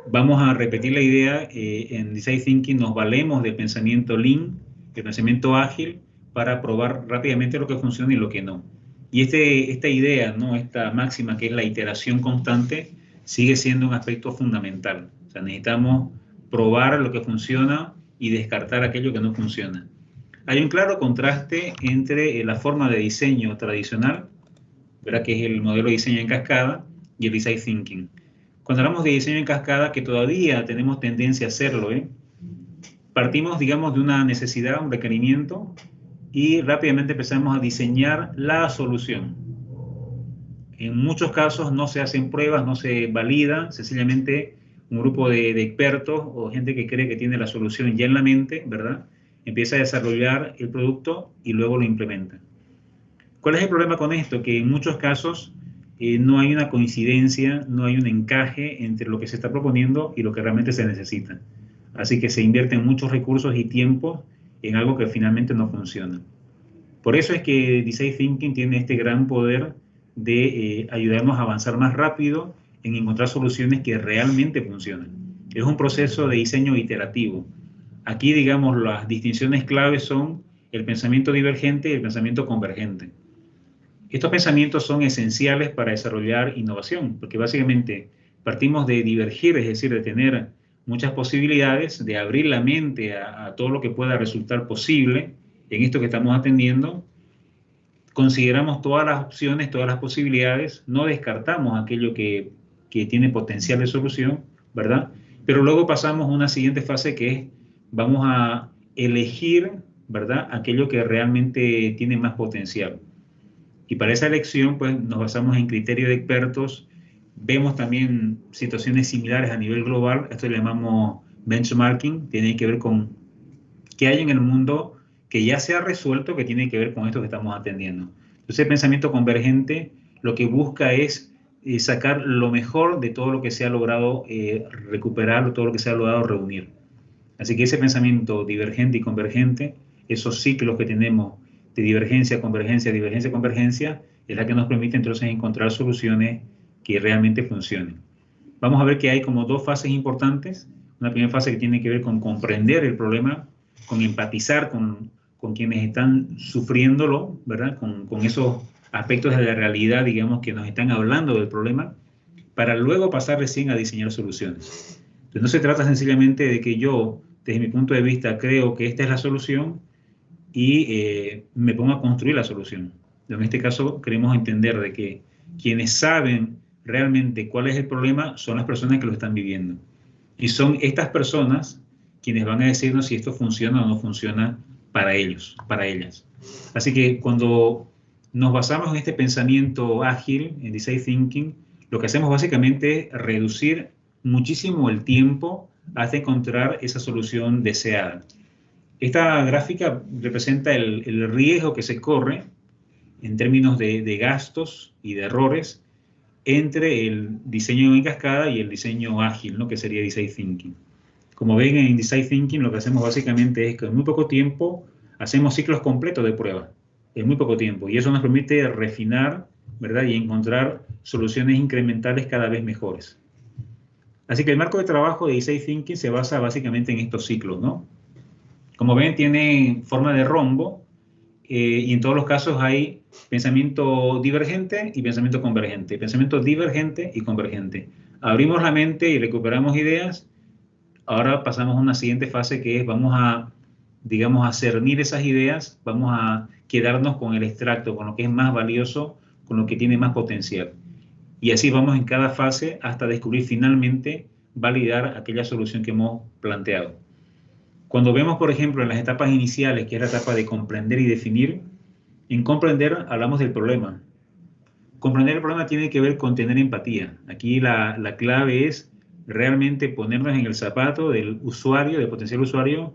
vamos a repetir la idea, en Design Thinking nos valemos del pensamiento Lean, del pensamiento ágil, para probar rápidamente lo que funciona y lo que no. Y esta idea, ¿no? Esta máxima que es la iteración constante, sigue siendo un aspecto fundamental. O sea, necesitamos probar lo que funciona y descartar aquello que no funciona. Hay un claro contraste entre la forma de diseño tradicional, ¿verdad? Que es el modelo de diseño en cascada, y el Design Thinking. Cuando hablamos de diseño en cascada, que todavía tenemos tendencia a hacerlo, partimos, digamos, de una necesidad, un requerimiento, y rápidamente empezamos a diseñar la solución. En muchos casos no se hacen pruebas, no se valida, sencillamente un grupo de expertos o gente que cree que tiene la solución ya en la mente, ¿verdad? Empieza a desarrollar el producto y luego lo implementa. ¿Cuál es el problema con esto? Que en muchos casos no hay una coincidencia, no hay un encaje entre lo que se está proponiendo y lo que realmente se necesita. Así que se invierten muchos recursos y tiempo en algo que finalmente no funciona. Por eso es que Design Thinking tiene este gran poder de ayudarnos a avanzar más rápido en encontrar soluciones que realmente funcionan. Es un proceso de diseño iterativo. Aquí, digamos, las distinciones claves son el pensamiento divergente y el pensamiento convergente. Estos pensamientos son esenciales para desarrollar innovación, porque básicamente partimos de divergir, es decir, de tener muchas posibilidades, de abrir la mente a todo lo que pueda resultar posible en esto que estamos atendiendo. Consideramos todas las opciones, todas las posibilidades, no descartamos aquello que tiene potencial de solución, ¿verdad? Pero luego pasamos a una siguiente fase que es, vamos a elegir, ¿verdad? Aquello que realmente tiene más potencial. Y para esa elección, pues, nos basamos en criterios de expertos. Vemos también situaciones similares a nivel global. Esto le llamamos benchmarking. Tiene que ver con qué hay en el mundo que ya se ha resuelto, que tiene que ver con esto que estamos atendiendo. Entonces, el pensamiento convergente lo que busca es sacar lo mejor de todo lo que se ha logrado recuperar, todo lo que se ha logrado reunir. Así que ese pensamiento divergente y convergente, esos ciclos que tenemos de divergencia, convergencia, divergencia, convergencia, es la que nos permite entonces encontrar soluciones que realmente funcionen. Vamos a ver que hay como dos fases importantes. Una primera fase que tiene que ver con comprender el problema, con empatizar con quienes están sufriéndolo, ¿verdad? Con esos aspectos de la realidad, digamos, que nos están hablando del problema, para luego pasar recién a diseñar soluciones. Entonces, no se trata sencillamente de que yo, desde mi punto de vista, creo que esta es la solución y me pongo a construir la solución. En este caso, queremos entender de que quienes saben realmente cuál es el problema son las personas que lo están viviendo. Y son estas personas quienes van a decirnos si esto funciona o no funciona para ellos, para ellas. Así que cuando nos basamos en este pensamiento ágil, en Design Thinking, lo que hacemos básicamente es reducir muchísimo el tiempo hasta encontrar esa solución deseada. Esta gráfica representa el riesgo que se corre en términos de gastos y de errores entre el diseño en cascada y el diseño ágil, ¿no? Que sería Design Thinking. Como ven, en Design Thinking lo que hacemos básicamente es que en muy poco tiempo hacemos ciclos completos de prueba, en muy poco tiempo, y eso nos permite refinar, ¿verdad? Y encontrar soluciones incrementales cada vez mejores. Así que el marco de trabajo de Design Thinking se basa básicamente en estos ciclos, ¿no? Como ven, tiene forma de rombo, y en todos los casos hay pensamiento divergente y pensamiento convergente, pensamiento divergente y convergente. Abrimos la mente y recuperamos ideas. Ahora pasamos a una siguiente fase que es vamos a, digamos, a cernir esas ideas, vamos a quedarnos con el extracto, con lo que es más valioso, con lo que tiene más potencial. Y así vamos en cada fase hasta descubrir finalmente, validar aquella solución que hemos planteado. Cuando vemos, por ejemplo, en las etapas iniciales, que es la etapa de comprender y definir, en comprender hablamos del problema. Comprender el problema tiene que ver con tener empatía. Aquí la clave es realmente ponernos en el zapato del usuario, del potencial usuario,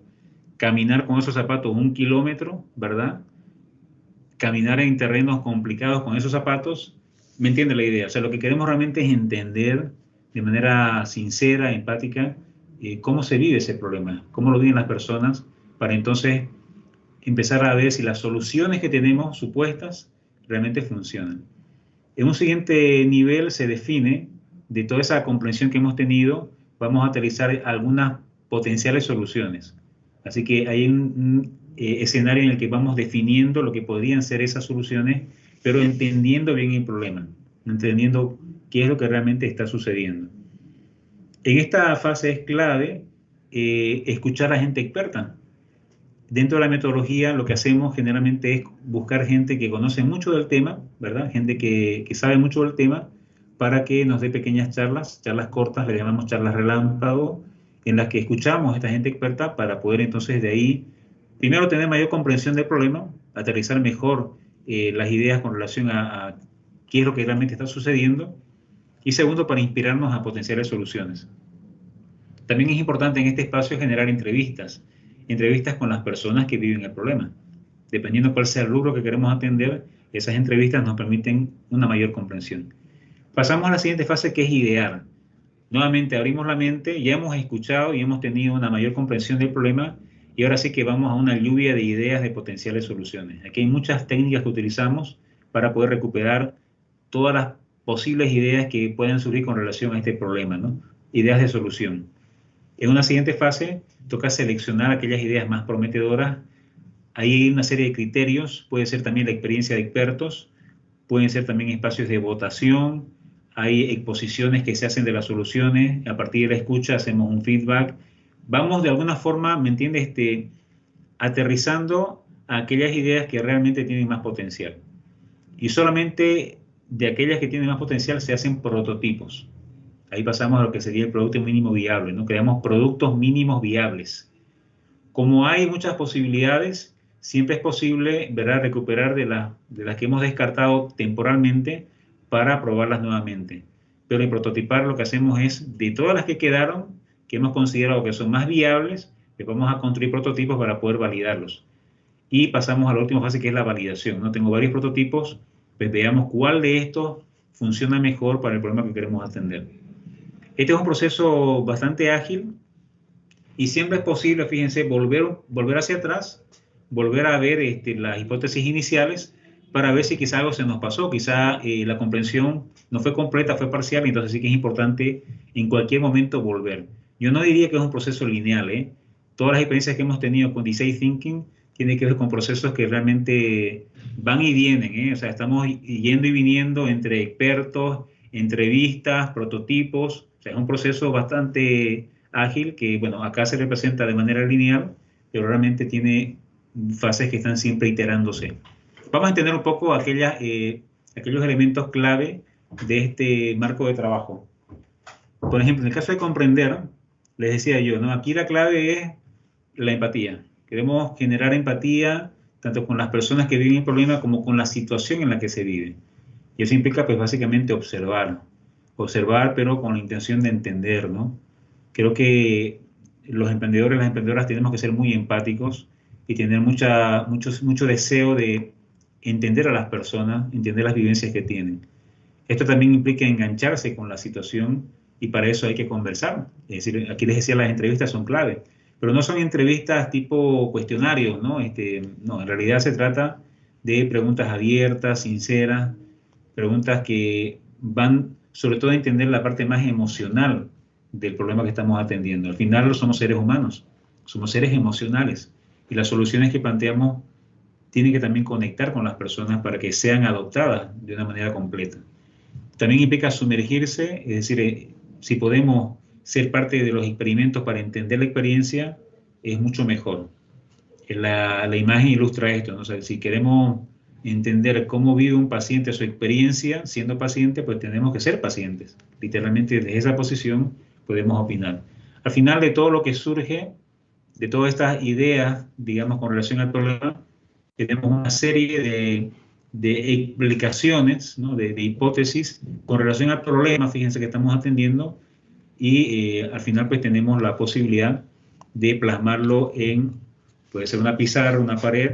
caminar con esos zapatos 1 kilómetro, ¿verdad? Caminar en terrenos complicados con esos zapatos. ¿Me entiende la idea? O sea, lo que queremos realmente es entender de manera sincera, empática, cómo se vive ese problema, cómo lo viven las personas, para entonces empezar a ver si las soluciones que tenemos supuestas realmente funcionan. En un siguiente nivel se define, de toda esa comprensión que hemos tenido, vamos a aterrizar algunas potenciales soluciones. Así que hay un escenario en el que vamos definiendo lo que podrían ser esas soluciones, pero entendiendo bien el problema, entendiendo qué es lo que realmente está sucediendo. En esta fase es clave escuchar a gente experta. Dentro de la metodología lo que hacemos generalmente es buscar gente que conoce mucho del tema, ¿verdad? Gente que sabe mucho del tema, para que nos dé pequeñas charlas cortas, le llamamos charlas relámpago, en las que escuchamos a esta gente experta para poder entonces de ahí, primero tener mayor comprensión del problema, aterrizar mejor las ideas con relación a qué es lo que realmente está sucediendo, y segundo, para inspirarnos a potenciales soluciones. También es importante en este espacio generar entrevistas con las personas que viven el problema. Dependiendo cuál sea el rubro que queremos atender, esas entrevistas nos permiten una mayor comprensión. Pasamos a la siguiente fase, que es idear. Nuevamente abrimos la mente, ya hemos escuchado y hemos tenido una mayor comprensión del problema, y ahora sí que vamos a una lluvia de ideas de potenciales soluciones. Aquí hay muchas técnicas que utilizamos para poder recuperar todas las posibles ideas que pueden surgir con relación a este problema, ¿no? Ideas de solución. En una siguiente fase, toca seleccionar aquellas ideas más prometedoras. Ahí hay una serie de criterios, puede ser también la experiencia de expertos, pueden ser también espacios de votación, hay exposiciones que se hacen de las soluciones, a partir de la escucha hacemos un feedback. Vamos de alguna forma, ¿me entiendes? Aterrizando a aquellas ideas que realmente tienen más potencial. Y solamente de aquellas que tienen más potencial se hacen prototipos. Ahí pasamos a lo que sería el producto mínimo viable, ¿no? Creamos productos mínimos viables. Como hay muchas posibilidades, siempre es posible, ¿verdad?, recuperar de las que hemos descartado temporalmente para probarlas nuevamente. Pero en prototipar lo que hacemos es, de todas las que quedaron, que hemos considerado que son más viables, les vamos a construir prototipos para poder validarlos. Y pasamos a la última fase, que es la validación, ¿no? Tengo varios prototipos, pues veamos cuál de estos funciona mejor para el problema que queremos atender. Este es un proceso bastante ágil y siempre es posible, fíjense, volver hacia atrás, volver a ver las hipótesis iniciales para ver si quizá algo se nos pasó, quizá la comprensión no fue completa, fue parcial, entonces sí que es importante en cualquier momento volver. Yo no diría que es un proceso lineal, ¿eh? Todas las experiencias que hemos tenido con Design Thinking tienen que ver con procesos que realmente van y vienen, ¿eh? O sea, estamos yendo y viniendo entre expertos, entrevistas, prototipos. O sea, es un proceso bastante ágil que, bueno, acá se representa de manera lineal, pero realmente tiene fases que están siempre iterándose. vamos a entender un poco aquellos elementos clave de este marco de trabajo. Por ejemplo, en el caso de comprender, les decía yo, ¿no? Aquí la clave es la empatía. Queremos generar empatía tanto con las personas que viven el problema como con la situación en la que se vive. Y eso implica, pues, básicamente observar, pero con la intención de entender, ¿no? Creo que los emprendedores y las emprendedoras tenemos que ser muy empáticos y tener mucho deseo de entender a las personas, entender las vivencias que tienen. Esto también implica engancharse con la situación y para eso hay que conversar. Es decir, aquí les decía, las entrevistas son clave, pero no son entrevistas tipo cuestionarios, ¿no? No, en realidad se trata de preguntas abiertas, sinceras, preguntas que van sobre todo a entender la parte más emocional del problema que estamos atendiendo. Al final somos seres humanos, somos seres emocionales y las soluciones que planteamos tienen que también conectar con las personas para que sean adoptadas de una manera completa. También implica sumergirse, es decir, si podemos ser parte de los experimentos para entender la experiencia, es mucho mejor. La imagen ilustra esto, ¿no? O sea, si queremos entender cómo vive un paciente su experiencia siendo paciente, pues tenemos que ser pacientes. Literalmente desde esa posición podemos opinar. Al final de todo lo que surge, de todas estas ideas, digamos, con relación al problema, tenemos una serie de explicaciones, ¿no? de hipótesis con relación al problema, fíjense que estamos atendiendo, y al final pues tenemos la posibilidad de plasmarlo puede ser una pizarra, una pared.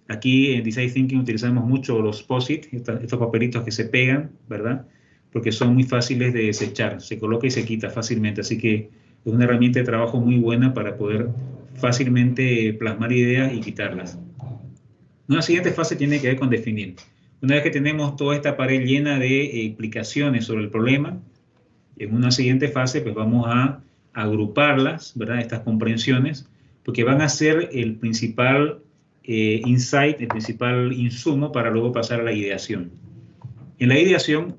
Aquí en Design Thinking utilizamos mucho los POSIT, estos papelitos que se pegan, ¿verdad? Porque son muy fáciles de desechar, se coloca y se quita fácilmente, así que es una herramienta de trabajo muy buena para poder fácilmente plasmar ideas y quitarlas. Una siguiente fase tiene que ver con definir. Una vez que tenemos toda esta pared llena de explicaciones sobre el problema, en una siguiente fase pues vamos a agruparlas, ¿verdad? Estas comprensiones, porque van a ser el principal insight, el principal insumo para luego pasar a la ideación. En la ideación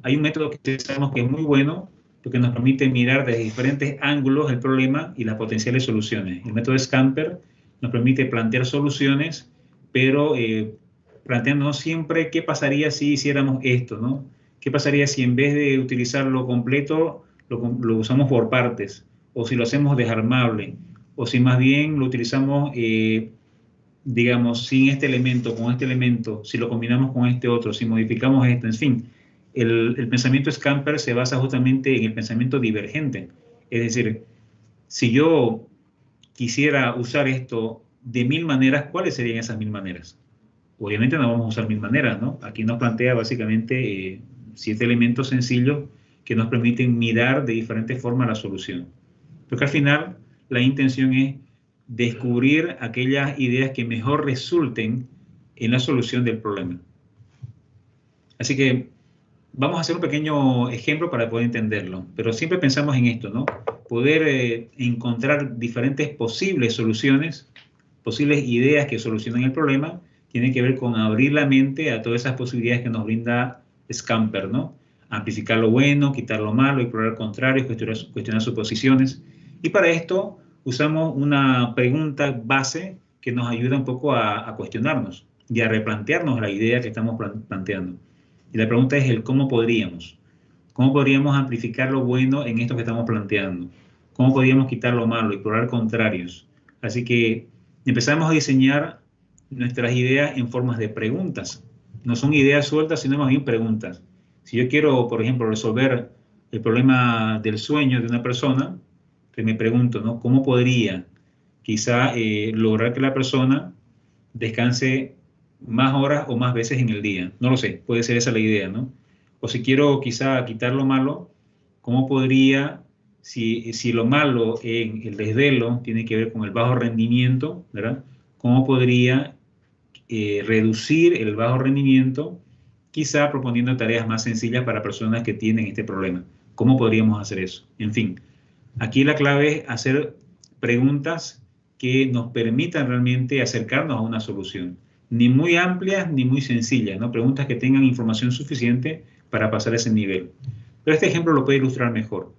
hay un método que sabemos que es muy bueno, porque nos permite mirar desde diferentes ángulos el problema y las potenciales soluciones. El método Scamper nos permite plantear soluciones, pero planteándonos siempre qué pasaría si hiciéramos esto, ¿no? ¿Qué pasaría si en vez de utilizarlo completo, lo usamos por partes? O si lo hacemos desarmable, o si más bien lo utilizamos, digamos, sin este elemento, con este elemento, si lo combinamos con este otro, si modificamos esto, en fin. El pensamiento Scamper se basa justamente en el pensamiento divergente. Es decir, si yo quisiera usar esto de 1000 maneras, ¿cuáles serían esas 1000 maneras? Obviamente no vamos a usar 1000 maneras, ¿no? Aquí nos plantea básicamente 7 elementos sencillos que nos permiten mirar de diferentes formas la solución. Porque al final la intención es descubrir aquellas ideas que mejor resulten en la solución del problema. Así que vamos a hacer un pequeño ejemplo para poder entenderlo, pero siempre pensamos en esto, ¿no? Poder encontrar diferentes posibles soluciones, posibles ideas que solucionen el problema, tiene que ver con abrir la mente a todas esas posibilidades que nos brinda Scamper, ¿no? Amplificar lo bueno, quitar lo malo, explorar contrarios, cuestionar suposiciones. Y para esto usamos una pregunta base que nos ayuda un poco a cuestionarnos y a replantearnos la idea que estamos planteando. Y la pregunta es el cómo podríamos. ¿Cómo podríamos amplificar lo bueno en esto que estamos planteando? ¿Cómo podríamos quitar lo malo, explorar contrarios? Así que empezamos a diseñar nuestras ideas en formas de preguntas. No son ideas sueltas, sino más bien preguntas. Si yo quiero, por ejemplo, resolver el problema del sueño de una persona, pues me pregunto, ¿no? ¿Cómo podría quizá lograr que la persona descanse más horas o más veces en el día? No lo sé, puede ser esa la idea, ¿no? O si quiero quizá quitar lo malo, ¿cómo podría, si lo malo en el desvelo tiene que ver con el bajo rendimiento, ¿verdad? ¿Cómo podría reducir el bajo rendimiento, quizá proponiendo tareas más sencillas para personas que tienen este problema? ¿Cómo podríamos hacer eso? En fin, aquí la clave es hacer preguntas que nos permitan realmente acercarnos a una solución. Ni muy amplias ni muy sencillas, ¿no? Preguntas que tengan información suficiente para pasar ese nivel. Pero este ejemplo lo puede ilustrar mejor.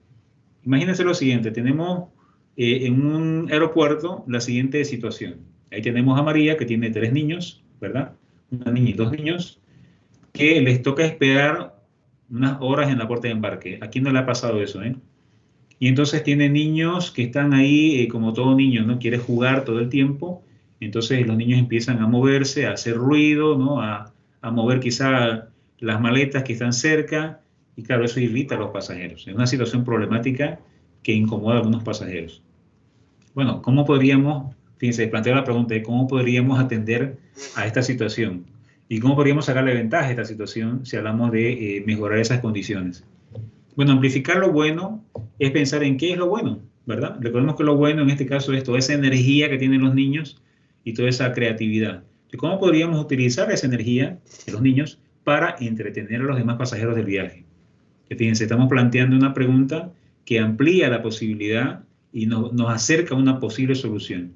Imagínense lo siguiente, tenemos en un aeropuerto la siguiente situación. Ahí tenemos a María, que tiene 3 niños, ¿verdad? una niña y dos niños, que les toca esperar unas horas en la puerta de embarque. ¿A quién no le ha pasado eso, eh? Y entonces tiene niños que están ahí, como todo niño, ¿no? Quiere jugar todo el tiempo. Entonces los niños empiezan a moverse, a hacer ruido, ¿no? A mover quizá las maletas que están cerca. Y claro, eso irrita a los pasajeros. Es una situación problemática que incomoda a algunos pasajeros. Bueno, ¿cómo podríamos, fíjense, planteo la pregunta de cómo podríamos atender a esta situación? ¿Y cómo podríamos sacarle ventaja a esta situación si hablamos de mejorar esas condiciones? Bueno, amplificar lo bueno es pensar en qué es lo bueno, ¿verdad? Recordemos que lo bueno en este caso es toda esa energía que tienen los niños y toda esa creatividad. ¿Y cómo podríamos utilizar esa energía de los niños para entretener a los demás pasajeros del viaje? Que fíjense, estamos planteando una pregunta que amplía la posibilidad y nos acerca a una posible solución.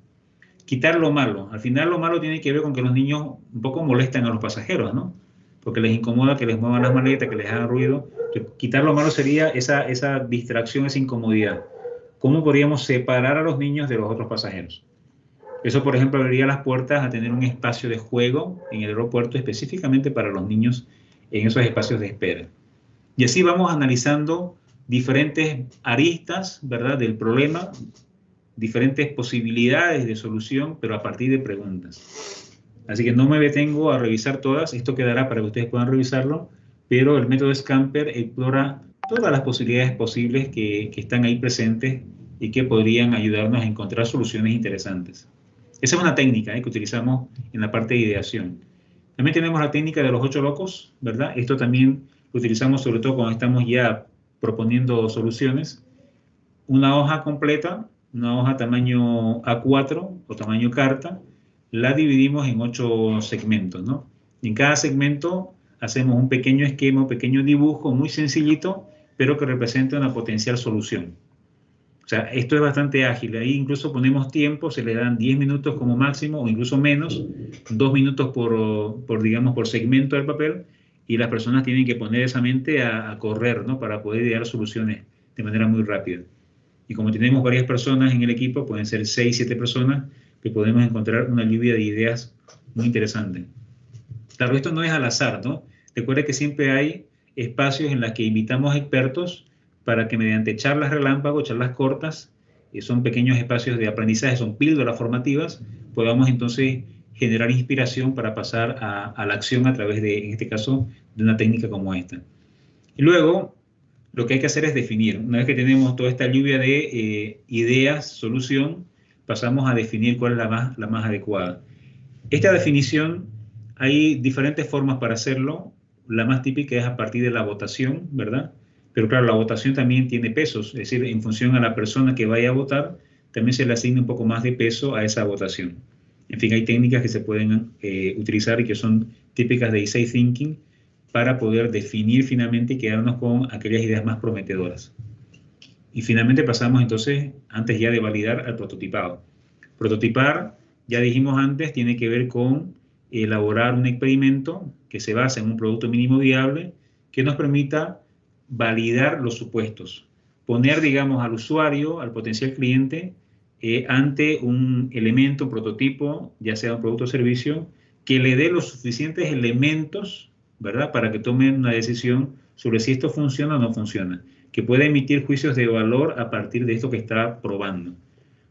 Quitar lo malo. Al final lo malo tiene que ver con que los niños un poco molestan a los pasajeros, ¿no? Porque les incomoda que les muevan las maletas, que les hagan ruido. Entonces, quitar lo malo sería esa distracción, esa incomodidad. ¿Cómo podríamos separar a los niños de los otros pasajeros? Eso, por ejemplo, abriría las puertas a tener un espacio de juego en el aeropuerto específicamente para los niños en esos espacios de espera. Y así vamos analizando diferentes aristas, ¿verdad?, del problema, diferentes posibilidades de solución, pero a partir de preguntas. Así que no me detengo a revisar todas, esto quedará para que ustedes puedan revisarlo, pero el método Scamper explora todas las posibilidades posibles que están ahí presentes y que podrían ayudarnos a encontrar soluciones interesantes. Esa es una técnica que utilizamos en la parte de ideación. También tenemos la técnica de los 8 locos, ¿verdad? Esto también lo utilizamos sobre todo cuando estamos ya proponiendo soluciones. Una hoja completa, una hoja tamaño A4 o tamaño carta, la dividimos en 8 segmentos, ¿no? Y en cada segmento hacemos un pequeño esquema, un pequeño dibujo muy sencillito, pero que representa una potencial solución. O sea, esto es bastante ágil. Ahí incluso ponemos tiempo, se le dan 10 minutos como máximo o incluso menos, 2 minutos digamos, por segmento del papel, y las personas tienen que poner esa mente a correr, ¿no? Para poder idear soluciones de manera muy rápida. Y como tenemos varias personas en el equipo, pueden ser 6, 7 personas, que podemos encontrar una lluvia de ideas muy interesante. Claro, esto no es al azar, ¿no? Recuerda que siempre hay espacios en los que invitamos expertos para que mediante charlas relámpago, charlas cortas, son pequeños espacios de aprendizaje, son píldoras formativas, podamos entonces generar inspiración para pasar a la acción a través de, en este caso, de una técnica como esta. Y luego, lo que hay que hacer es definir. Una vez que tenemos toda esta lluvia de ideas, solución, pasamos a definir cuál es la más adecuada. Esta definición, hay diferentes formas para hacerlo. La más típica es a partir de la votación, ¿verdad? Pero claro, la votación también tiene pesos, es decir, en función a la persona que vaya a votar, también se le asigna un poco más de peso a esa votación. En fin, hay técnicas que se pueden utilizar y que son típicas de Design Thinking para poder definir finalmente y quedarnos con aquellas ideas más prometedoras. Y finalmente pasamos entonces, antes ya de validar, al prototipado. Prototipar, ya dijimos antes, tiene que ver con elaborar un experimento que se basa en un producto mínimo viable que nos permita validar los supuestos. Poner, digamos, al usuario, al potencial cliente, ante un elemento, un prototipo, ya sea un producto o servicio, que le dé los suficientes elementos, ¿verdad?, para que tomen una decisión sobre si esto funciona o no funciona, que pueda emitir juicios de valor a partir de esto que está probando.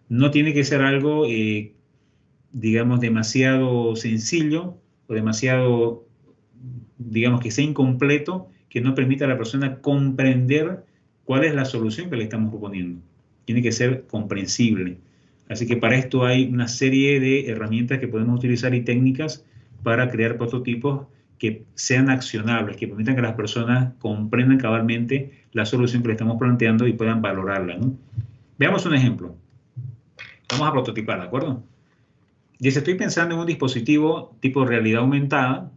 No tiene que ser algo, digamos, demasiado sencillo o demasiado, digamos, que sea incompleto, que no permita a la persona comprender cuál es la solución que le estamos proponiendo. Tiene que ser comprensible. Así que para esto hay una serie de herramientas que podemos utilizar y técnicas para crear prototipos que sean accionables, que permitan que las personas comprendan cabalmente la solución que le estamos planteando y puedan valorarla, ¿no? Veamos un ejemplo. Vamos a prototipar, ¿de acuerdo? Dice, estoy pensando en un dispositivo tipo realidad aumentada,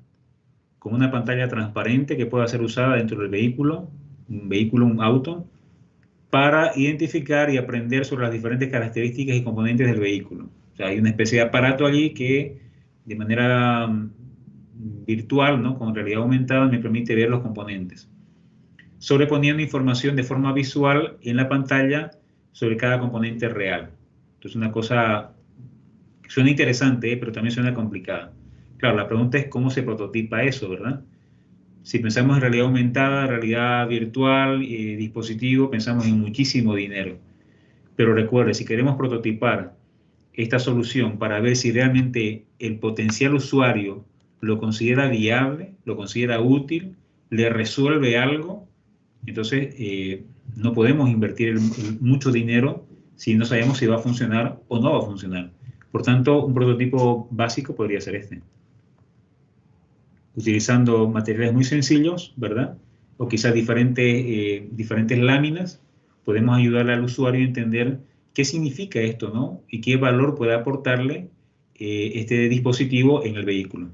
con una pantalla transparente que pueda ser usada dentro del vehículo, un auto, para identificar y aprender sobre las diferentes características y componentes del vehículo. O sea, hay una especie de aparato allí que de manera virtual, ¿no?, con realidad aumentada, me permite ver los componentes, sobreponiendo información de forma visual en la pantalla sobre cada componente real. Entonces, una cosa que suena interesante, pero también suena complicada. Claro, la pregunta es cómo se prototipa eso, ¿verdad? Si pensamos en realidad aumentada, realidad virtual, dispositivo, pensamos en muchísimo dinero. Pero recuerde, si queremos prototipar esta solución para ver si realmente el potencial usuario lo considera viable, lo considera útil, le resuelve algo, entonces no podemos invertir mucho dinero si no sabemos si va a funcionar o no va a funcionar. Por tanto, un prototipo básico podría ser este. Utilizando materiales muy sencillos, ¿verdad? O quizás diferentes láminas, podemos ayudarle al usuario a entender qué significa esto, ¿no? Y qué valor puede aportarle este dispositivo en el vehículo.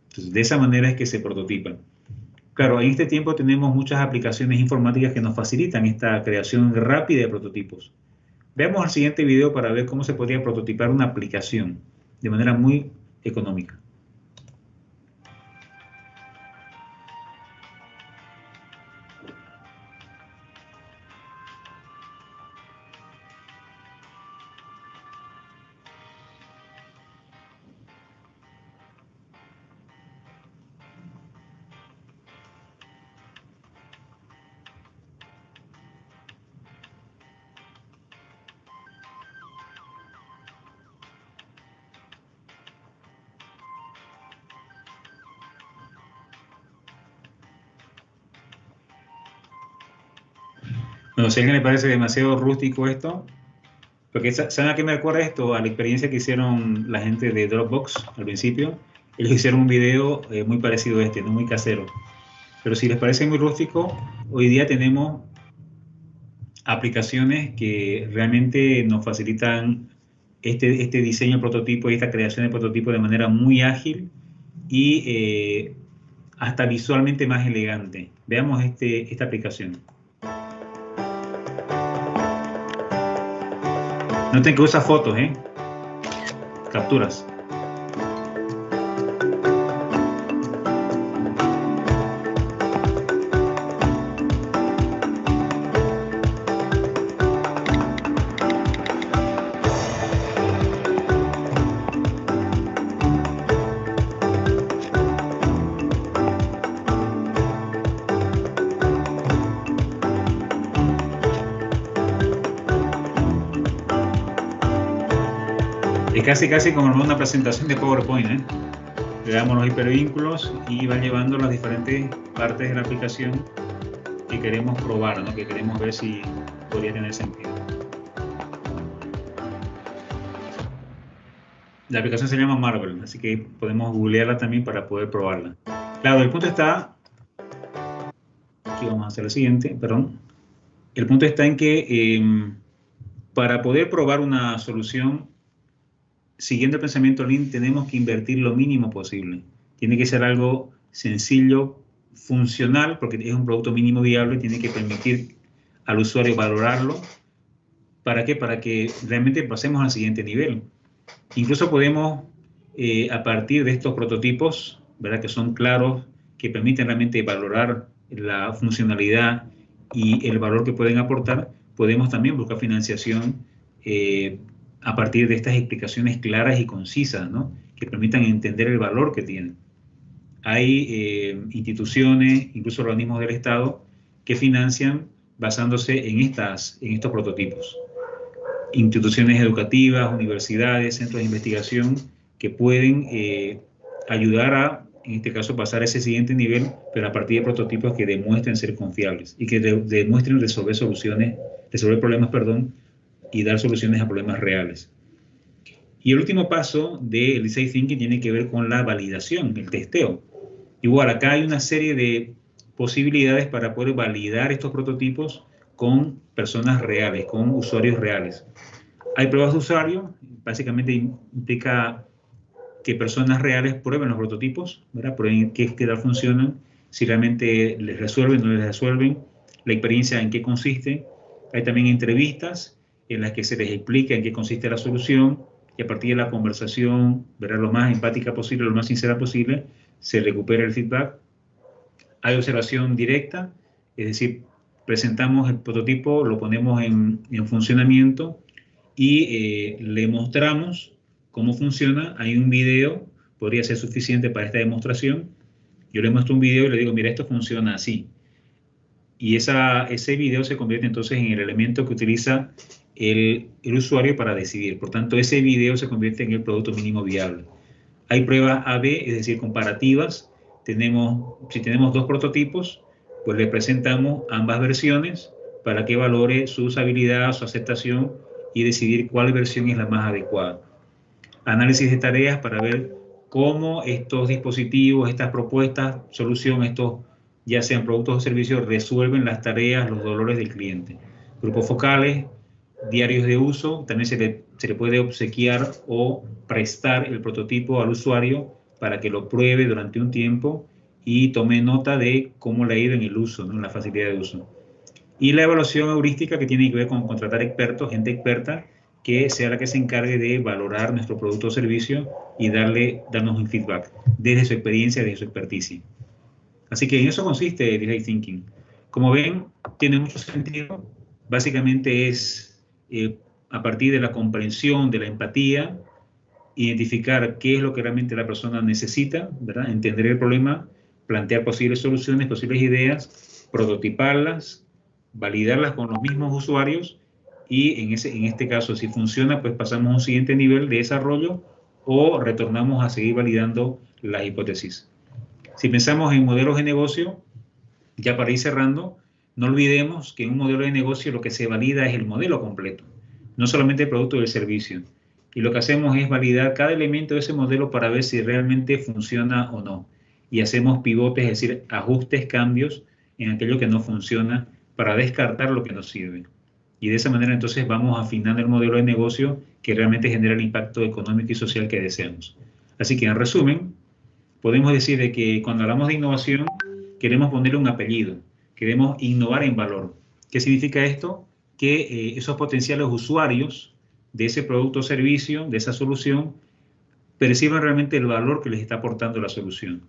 Entonces, de esa manera es que se prototipan. Claro, en este tiempo tenemos muchas aplicaciones informáticas que nos facilitan esta creación rápida de prototipos. Veamos el siguiente video para ver cómo se podría prototipar una aplicación de manera muy económica. Bueno, si a alguien le parece demasiado rústico esto, porque ¿saben a qué me recuerda esto? A la experiencia que hicieron la gente de Dropbox al principio. Ellos hicieron un video muy parecido a este, no muy casero. Pero si les parece muy rústico, hoy día tenemos aplicaciones que realmente nos facilitan este diseño de prototipo y esta creación de prototipo de manera muy ágil y hasta visualmente más elegante. Veamos esta aplicación. Noten que usa fotos, capturas. Es casi como una presentación de PowerPoint, Le damos los hipervínculos y va llevando las diferentes partes de la aplicación que queremos probar, ¿no? Que queremos ver si podría tener sentido. La aplicación se llama Marvel, así que podemos googlearla también para poder probarla. Claro, el punto está... Aquí vamos a hacer lo siguiente, perdón. El punto está en que para poder probar una solución siguiendo el pensamiento Lean, tenemos que invertir lo mínimo posible. Tiene que ser algo sencillo, funcional, porque es un producto mínimo viable, tiene que permitir al usuario valorarlo. ¿Para qué? Para que realmente pasemos al siguiente nivel. Incluso podemos, a partir de estos prototipos, ¿verdad? Que son claros, que permiten realmente valorar la funcionalidad y el valor que pueden aportar, podemos también buscar financiación a partir de estas explicaciones claras y concisas, ¿no? Que permitan entender el valor que tienen. Hay instituciones, incluso organismos del Estado, que financian basándose en estos prototipos. Instituciones educativas, universidades, centros de investigación, que pueden ayudar a, en este caso, pasar a ese siguiente nivel, pero a partir de prototipos que demuestren ser confiables y que demuestren resolver problemas, y dar soluciones a problemas reales. Y el último paso del Design Thinking tiene que ver con la validación, el testeo. Igual, acá hay una serie de posibilidades para poder validar estos prototipos con personas reales, con usuarios reales. Hay pruebas de usuario, básicamente implica que personas reales prueben los prototipos, ¿verdad? Prueben qué tal funcionan, si realmente les resuelven o no les resuelven, la experiencia en qué consiste. Hay también entrevistas en las que se les explica en qué consiste la solución y a partir de la conversación, ¿verdad? Lo más empática posible, lo más sincera posible, se recupera el feedback. Hay observación directa, es decir, presentamos el prototipo, lo ponemos en funcionamiento y le mostramos cómo funciona. Hay un video podría ser suficiente para esta demostración. Yo le muestro un video y le digo, mira, esto funciona así. Y ese video se convierte entonces en el elemento que utiliza el usuario para decidir. Por tanto, ese video se convierte en el producto mínimo viable. Hay pruebas A/B, es decir, comparativas. Si tenemos dos prototipos, pues le presentamos ambas versiones para que valore su usabilidad, su aceptación y decidir cuál versión es la más adecuada. Análisis de tareas para ver cómo estos dispositivos, estas propuestas, solución, estos ya sean productos o servicios, resuelven las tareas, los dolores del cliente. Grupos focales, diarios de uso, también se le puede obsequiar o prestar el prototipo al usuario para que lo pruebe durante un tiempo y tome nota de cómo le ha ido en el uso, ¿no? En la facilidad de uso. Y la evaluación heurística, que tiene que ver con contratar expertos, gente experta, que sea la que se encargue de valorar nuestro producto o servicio y darnos un feedback desde su experiencia, desde su experticia. Así que en eso consiste Design Thinking. Como ven, tiene mucho sentido. Básicamente es a partir de la comprensión, de la empatía, identificar qué es lo que realmente la persona necesita, ¿verdad? Entender el problema, plantear posibles soluciones, posibles ideas, prototiparlas, validarlas con los mismos usuarios y en este caso, si funciona, pues pasamos a un siguiente nivel de desarrollo o retornamos a seguir validando las hipótesis. Si pensamos en modelos de negocio, ya para ir cerrando, no olvidemos que en un modelo de negocio lo que se valida es el modelo completo, no solamente el producto o el servicio. Y lo que hacemos es validar cada elemento de ese modelo para ver si realmente funciona o no. Y hacemos pivotes, es decir, ajustes, cambios en aquello que no funciona para descartar lo que nos sirve. Y de esa manera entonces vamos afinando el modelo de negocio que realmente genera el impacto económico y social que deseamos. Así que en resumen, podemos decir de que cuando hablamos de innovación queremos ponerle un apellido, queremos innovar en valor. ¿Qué significa esto? Que esos potenciales usuarios de ese producto o servicio, de esa solución, perciban realmente el valor que les está aportando la solución.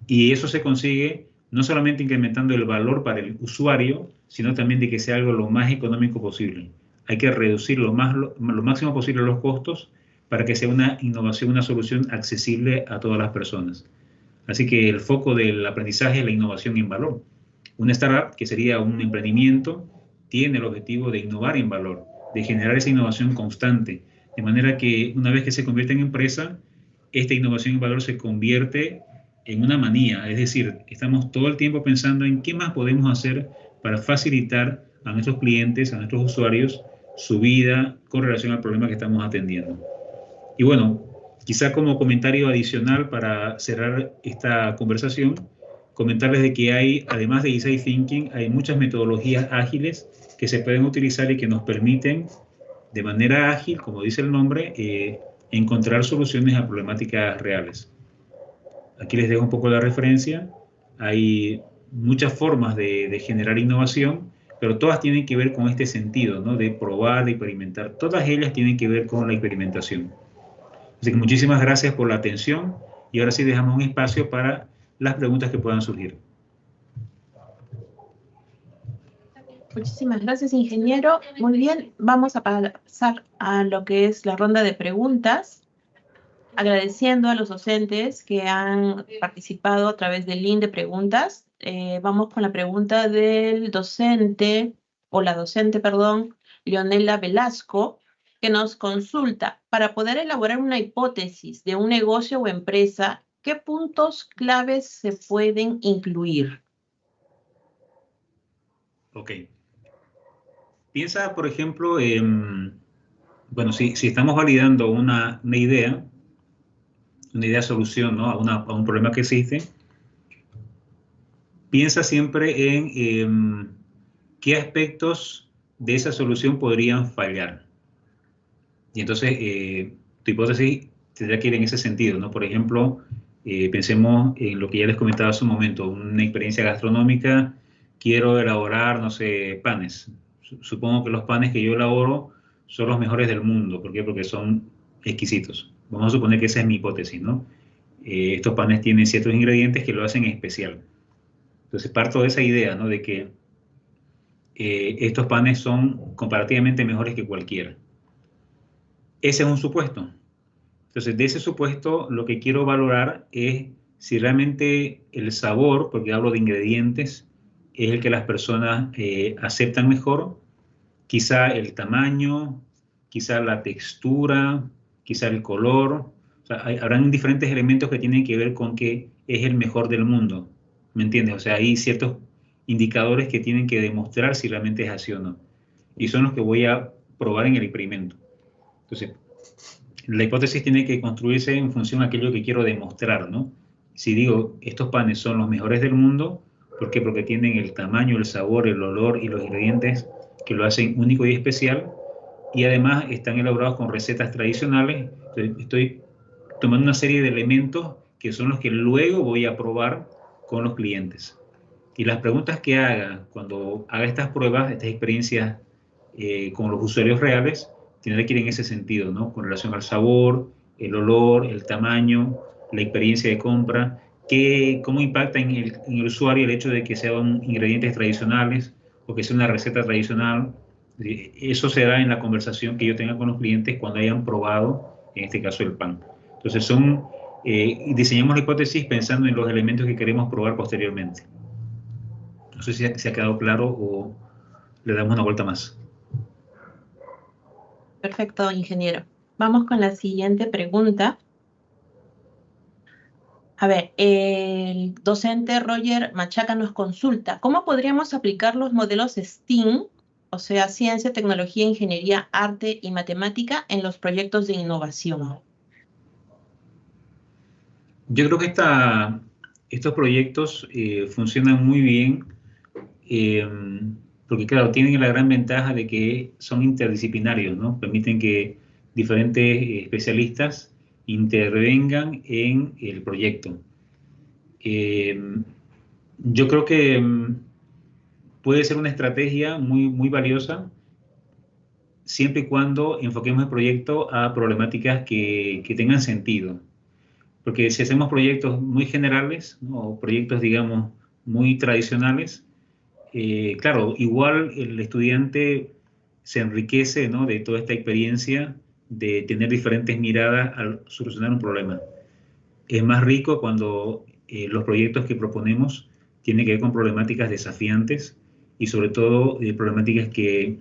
Y eso se consigue no solamente incrementando el valor para el usuario, sino también de que sea algo lo más económico posible. Hay que reducir lo máximo posible los costos para que sea una innovación, una solución accesible a todas las personas. Así que el foco del aprendizaje es la innovación en valor. Una startup, que sería un emprendimiento, tiene el objetivo de innovar en valor, de generar esa innovación constante, de manera que una vez que se convierte en empresa, esta innovación en valor se convierte en una manía, es decir, estamos todo el tiempo pensando en qué más podemos hacer para facilitar a nuestros clientes, a nuestros usuarios, su vida con relación al problema que estamos atendiendo. Y bueno, quizá como comentario adicional para cerrar esta conversación, comentarles de que hay, además de Design Thinking, hay muchas metodologías ágiles que se pueden utilizar y que nos permiten, de manera ágil, como dice el nombre, encontrar soluciones a problemáticas reales. Aquí les dejo un poco la referencia. Hay muchas formas de generar innovación, pero todas tienen que ver con este sentido, ¿no? De probar, de experimentar. Todas ellas tienen que ver con la experimentación. Así que muchísimas gracias por la atención y ahora sí dejamos un espacio para las preguntas que puedan surgir. Muchísimas gracias, ingeniero. Muy bien, vamos a pasar a lo que es la ronda de preguntas, agradeciendo a los docentes que han participado a través del link de preguntas. Vamos con la pregunta del docente, o la docente, perdón, Leonela Velasco, que nos consulta, para poder elaborar una hipótesis de un negocio o empresa, ¿qué puntos claves se pueden incluir? Ok. Piensa, por ejemplo, bueno, si estamos validando una idea solución, ¿no? a un problema que existe, piensa siempre en qué aspectos de esa solución podrían fallar. Y entonces, tu hipótesis tendría que ir en ese sentido, ¿no? Por ejemplo, pensemos en lo que ya les comentaba hace un momento, una experiencia gastronómica, quiero elaborar, no sé, panes. Supongo que los panes que yo elaboro son los mejores del mundo. ¿Por qué? Porque son exquisitos. Vamos a suponer que esa es mi hipótesis, ¿no? Estos panes tienen ciertos ingredientes que lo hacen especial. Entonces, parto de esa idea, ¿no? De que estos panes son comparativamente mejores que cualquiera. Ese es un supuesto. Entonces, de ese supuesto, lo que quiero valorar es si realmente el sabor, porque hablo de ingredientes, es el que las personas aceptan mejor, quizá el tamaño, quizá la textura, quizá el color. O sea, habrán diferentes elementos que tienen que ver con que es el mejor del mundo. ¿Me entiendes? O sea, hay ciertos indicadores que tienen que demostrar si realmente es así o no. Y son los que voy a probar en el experimento. Entonces, la hipótesis tiene que construirse en función a aquello que quiero demostrar, ¿no? Si digo, estos panes son los mejores del mundo, ¿por qué? Porque tienen el tamaño, el sabor, el olor y los ingredientes que lo hacen único y especial, y además están elaborados con recetas tradicionales. Estoy tomando una serie de elementos que son los que luego voy a probar con los clientes. Y las preguntas que haga cuando haga estas pruebas, estas experiencias con los usuarios reales, tienen que ir en ese sentido, ¿no? Con relación al sabor, el olor, el tamaño, la experiencia de compra, cómo impacta en el usuario el hecho de que sean ingredientes tradicionales o que sea una receta tradicional. Eso se da en la conversación que yo tenga con los clientes cuando hayan probado, en este caso, el pan. Entonces, diseñamos la hipótesis pensando en los elementos que queremos probar posteriormente. No sé si se ha quedado claro o le damos una vuelta más. Perfecto, ingeniero. Vamos con la siguiente pregunta. A ver, el docente Roger Machaca nos consulta, ¿cómo podríamos aplicar los modelos STEAM, o sea, ciencia, tecnología, ingeniería, arte y matemática, en los proyectos de innovación? Yo creo que estos proyectos funcionan muy bien eh, porque, claro, tienen la gran ventaja de que son interdisciplinarios, ¿no? Permiten que diferentes especialistas intervengan en el proyecto. Yo creo que puede ser una estrategia muy, muy valiosa siempre y cuando enfoquemos el proyecto a problemáticas que tengan sentido. Porque si hacemos proyectos muy generales, ¿no? O proyectos, digamos, muy tradicionales, claro, igual el estudiante se enriquece, ¿no? De toda esta experiencia de tener diferentes miradas al solucionar un problema. Es más rico cuando los proyectos que proponemos tienen que ver con problemáticas desafiantes y sobre todo problemáticas que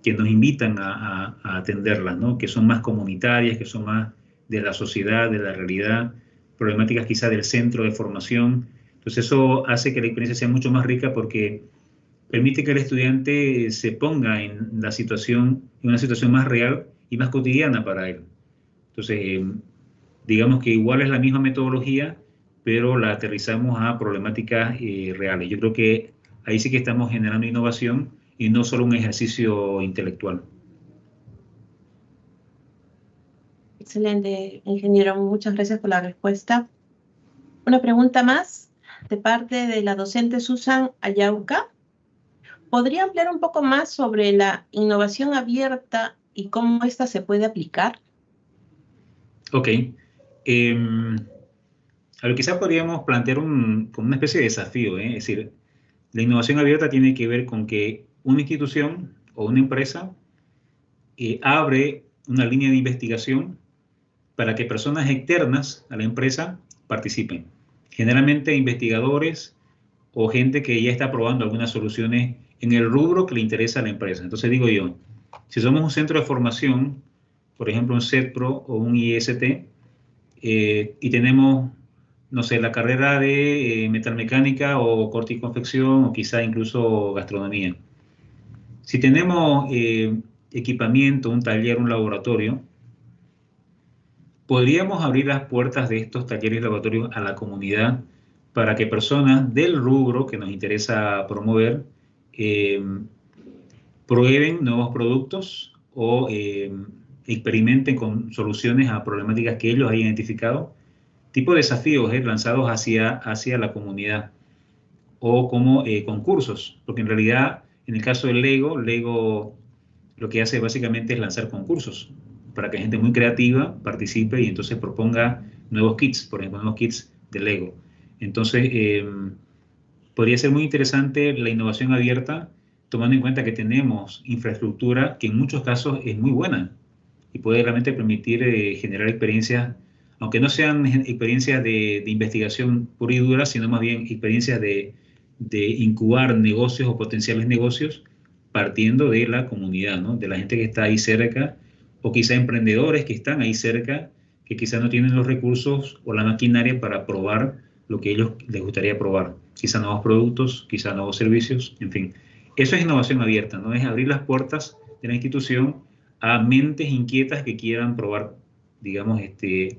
nos invitan a atenderlas, ¿no? Que son más comunitarias, que son más de la sociedad, de la realidad, problemáticas quizá del centro de formación. Entonces eso hace que la experiencia sea mucho más rica porque permite que el estudiante se ponga en una situación más real y más cotidiana para él. Entonces, digamos que igual es la misma metodología, pero la aterrizamos a problemáticas reales. Yo creo que ahí sí que estamos generando innovación y no solo un ejercicio intelectual. Excelente, ingeniero. Muchas gracias por la respuesta. Una pregunta más de parte de la docente Susan Ayauca. ¿Podría ampliar un poco más sobre la innovación abierta y cómo ésta se puede aplicar? Ok. A ver, quizás podríamos plantear como una especie de desafío, ¿eh? Es decir, la innovación abierta tiene que ver con que una institución o una empresa abre una línea de investigación para que personas externas a la empresa participen. Generalmente investigadores o gente que ya está probando algunas soluciones en el rubro que le interesa a la empresa. Entonces digo yo, si somos un centro de formación, por ejemplo un CETPRO o un IST, y tenemos, no sé, la carrera de metalmecánica o corte y confección o quizá incluso gastronomía. Si tenemos equipamiento, un taller, un laboratorio, podríamos abrir las puertas de estos talleres y laboratorios a la comunidad para que personas del rubro que nos interesa promover eh, prueben nuevos productos o experimenten con soluciones a problemáticas que ellos hayan identificado, tipo de desafíos lanzados hacia la comunidad o como concursos, porque en realidad en el caso del Lego lo que hace básicamente es lanzar concursos para que gente muy creativa participe y entonces proponga nuevos kits, por ejemplo, nuevos kits de Lego. Entonces, podría ser muy interesante la innovación abierta, tomando en cuenta que tenemos infraestructura que en muchos casos es muy buena y puede realmente permitir generar experiencias, aunque no sean experiencias de investigación pura y dura, sino más bien experiencias de incubar negocios o potenciales negocios partiendo de la comunidad, ¿no? De la gente que está ahí cerca, o quizá emprendedores que están ahí cerca, que quizá no tienen los recursos o la maquinaria para probar lo que a ellos les gustaría probar. Quizá nuevos productos, quizá nuevos servicios, en fin. Eso es innovación abierta, ¿no? Es abrir las puertas de la institución a mentes inquietas que quieran probar, digamos,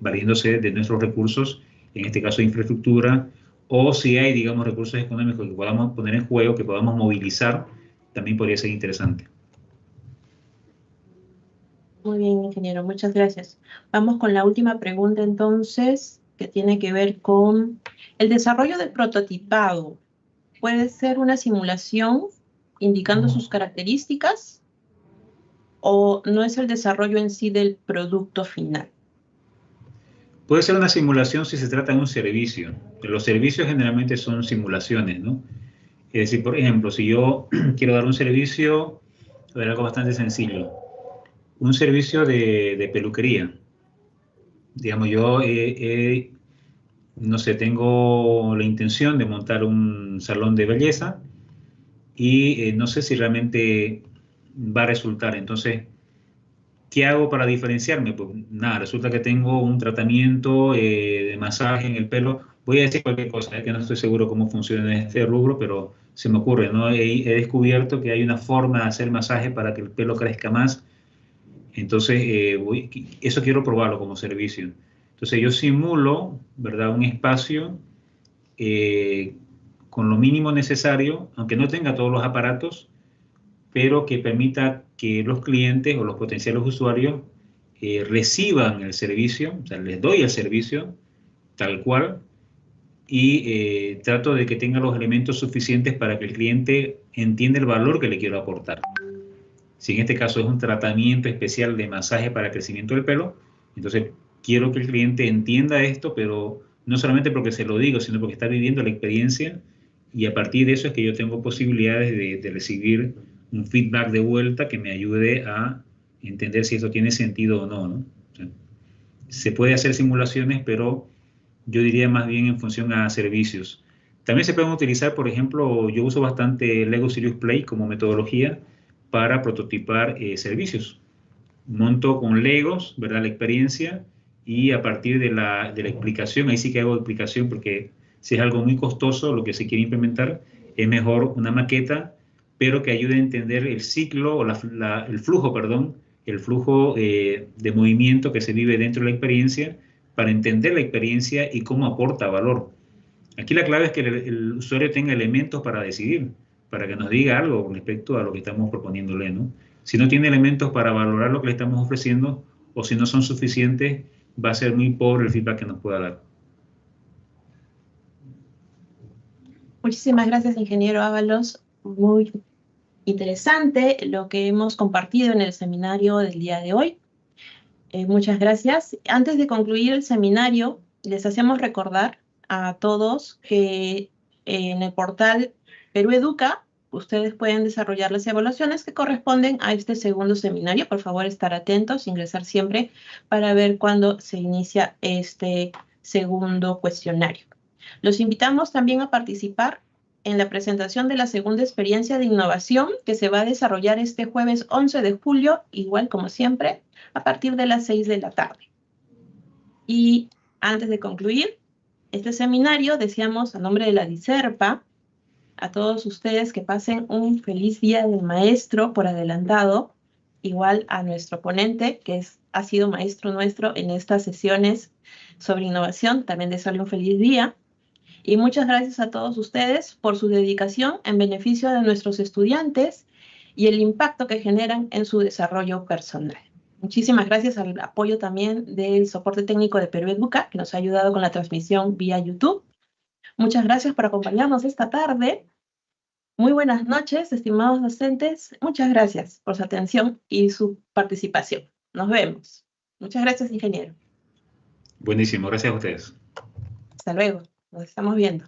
valiéndose de nuestros recursos, en este caso infraestructura, o si hay, digamos, recursos económicos que podamos poner en juego, que podamos movilizar, también podría ser interesante. Muy bien, ingeniero, muchas gracias. Vamos con la última pregunta entonces, que tiene que ver con el desarrollo del prototipado. ¿Puede ser una simulación indicando sus características o no es el desarrollo en sí del producto final? Puede ser una simulación si se trata de un servicio. Los servicios generalmente son simulaciones, ¿no? Es decir, por ejemplo, si yo quiero dar un servicio, voy a dar algo bastante sencillo, un servicio de peluquería. Digamos, yo, no sé, tengo la intención de montar un salón de belleza y no sé si realmente va a resultar. Entonces, ¿qué hago para diferenciarme? Pues nada, resulta que tengo un tratamiento de masaje en el pelo. Voy a decir cualquier cosa, que no estoy seguro cómo funciona en este rubro, pero se me ocurre, ¿no? He descubierto que hay una forma de hacer masaje para que el pelo crezca más. Entonces, eso quiero probarlo como servicio. Entonces, yo simulo, ¿verdad? Un espacio eh, con lo mínimo necesario, aunque no tenga todos los aparatos, pero que permita que los clientes o los potenciales usuarios reciban el servicio, o sea, les doy el servicio tal cual y trato de que tenga los elementos suficientes para que el cliente entienda el valor que le quiero aportar. Si en este caso es un tratamiento especial de masaje para crecimiento del pelo, entonces quiero que el cliente entienda esto, pero no solamente porque se lo digo, sino porque está viviendo la experiencia y a partir de eso es que yo tengo posibilidades de recibir un feedback de vuelta que me ayude a entender si esto tiene sentido o no, ¿no? O sea, se puede hacer simulaciones, pero yo diría más bien en función a servicios. También se pueden utilizar, por ejemplo, yo uso bastante Lego Serious Play como metodología para prototipar servicios. Monto con Legos, ¿verdad? La experiencia y a partir de la explicación, ahí sí que hago explicación porque si es algo muy costoso lo que se quiere implementar, es mejor una maqueta, pero que ayude a entender el ciclo o el flujo, perdón, el flujo de movimiento que se vive dentro de la experiencia para entender la experiencia y cómo aporta valor. Aquí la clave es que el usuario tenga elementos para decidir, para que nos diga algo con respecto a lo que estamos proponiéndole, ¿no? Si no tiene elementos para valorar lo que le estamos ofreciendo o si no son suficientes, va a ser muy pobre el feedback que nos pueda dar. Muchísimas gracias, ingeniero Ábalos. Muy interesante lo que hemos compartido en el seminario del día de hoy. Muchas gracias. Antes de concluir el seminario, les hacemos recordar a todos que en el portal Perú Educa, ustedes pueden desarrollar las evaluaciones que corresponden a este segundo seminario. Por favor, estar atentos, ingresar siempre para ver cuándo se inicia este segundo cuestionario. Los invitamos también a participar en la presentación de la segunda experiencia de innovación que se va a desarrollar este jueves 11 de julio, igual como siempre, a partir de las 6 de la tarde. Y antes de concluir este seminario, deseamos a nombre de la DICERPA a todos ustedes que pasen un feliz Día del Maestro por adelantado, igual a nuestro ponente, que ha sido maestro nuestro en estas sesiones sobre innovación, también desearle un feliz día. Y muchas gracias a todos ustedes por su dedicación en beneficio de nuestros estudiantes y el impacto que generan en su desarrollo personal. Muchísimas gracias al apoyo también del soporte técnico de Perú Educa, que nos ha ayudado con la transmisión vía YouTube. Muchas gracias por acompañarnos esta tarde. Muy buenas noches, estimados docentes. Muchas gracias por su atención y su participación. Nos vemos. Muchas gracias, ingeniero. Buenísimo, gracias a ustedes. Hasta luego. Nos estamos viendo.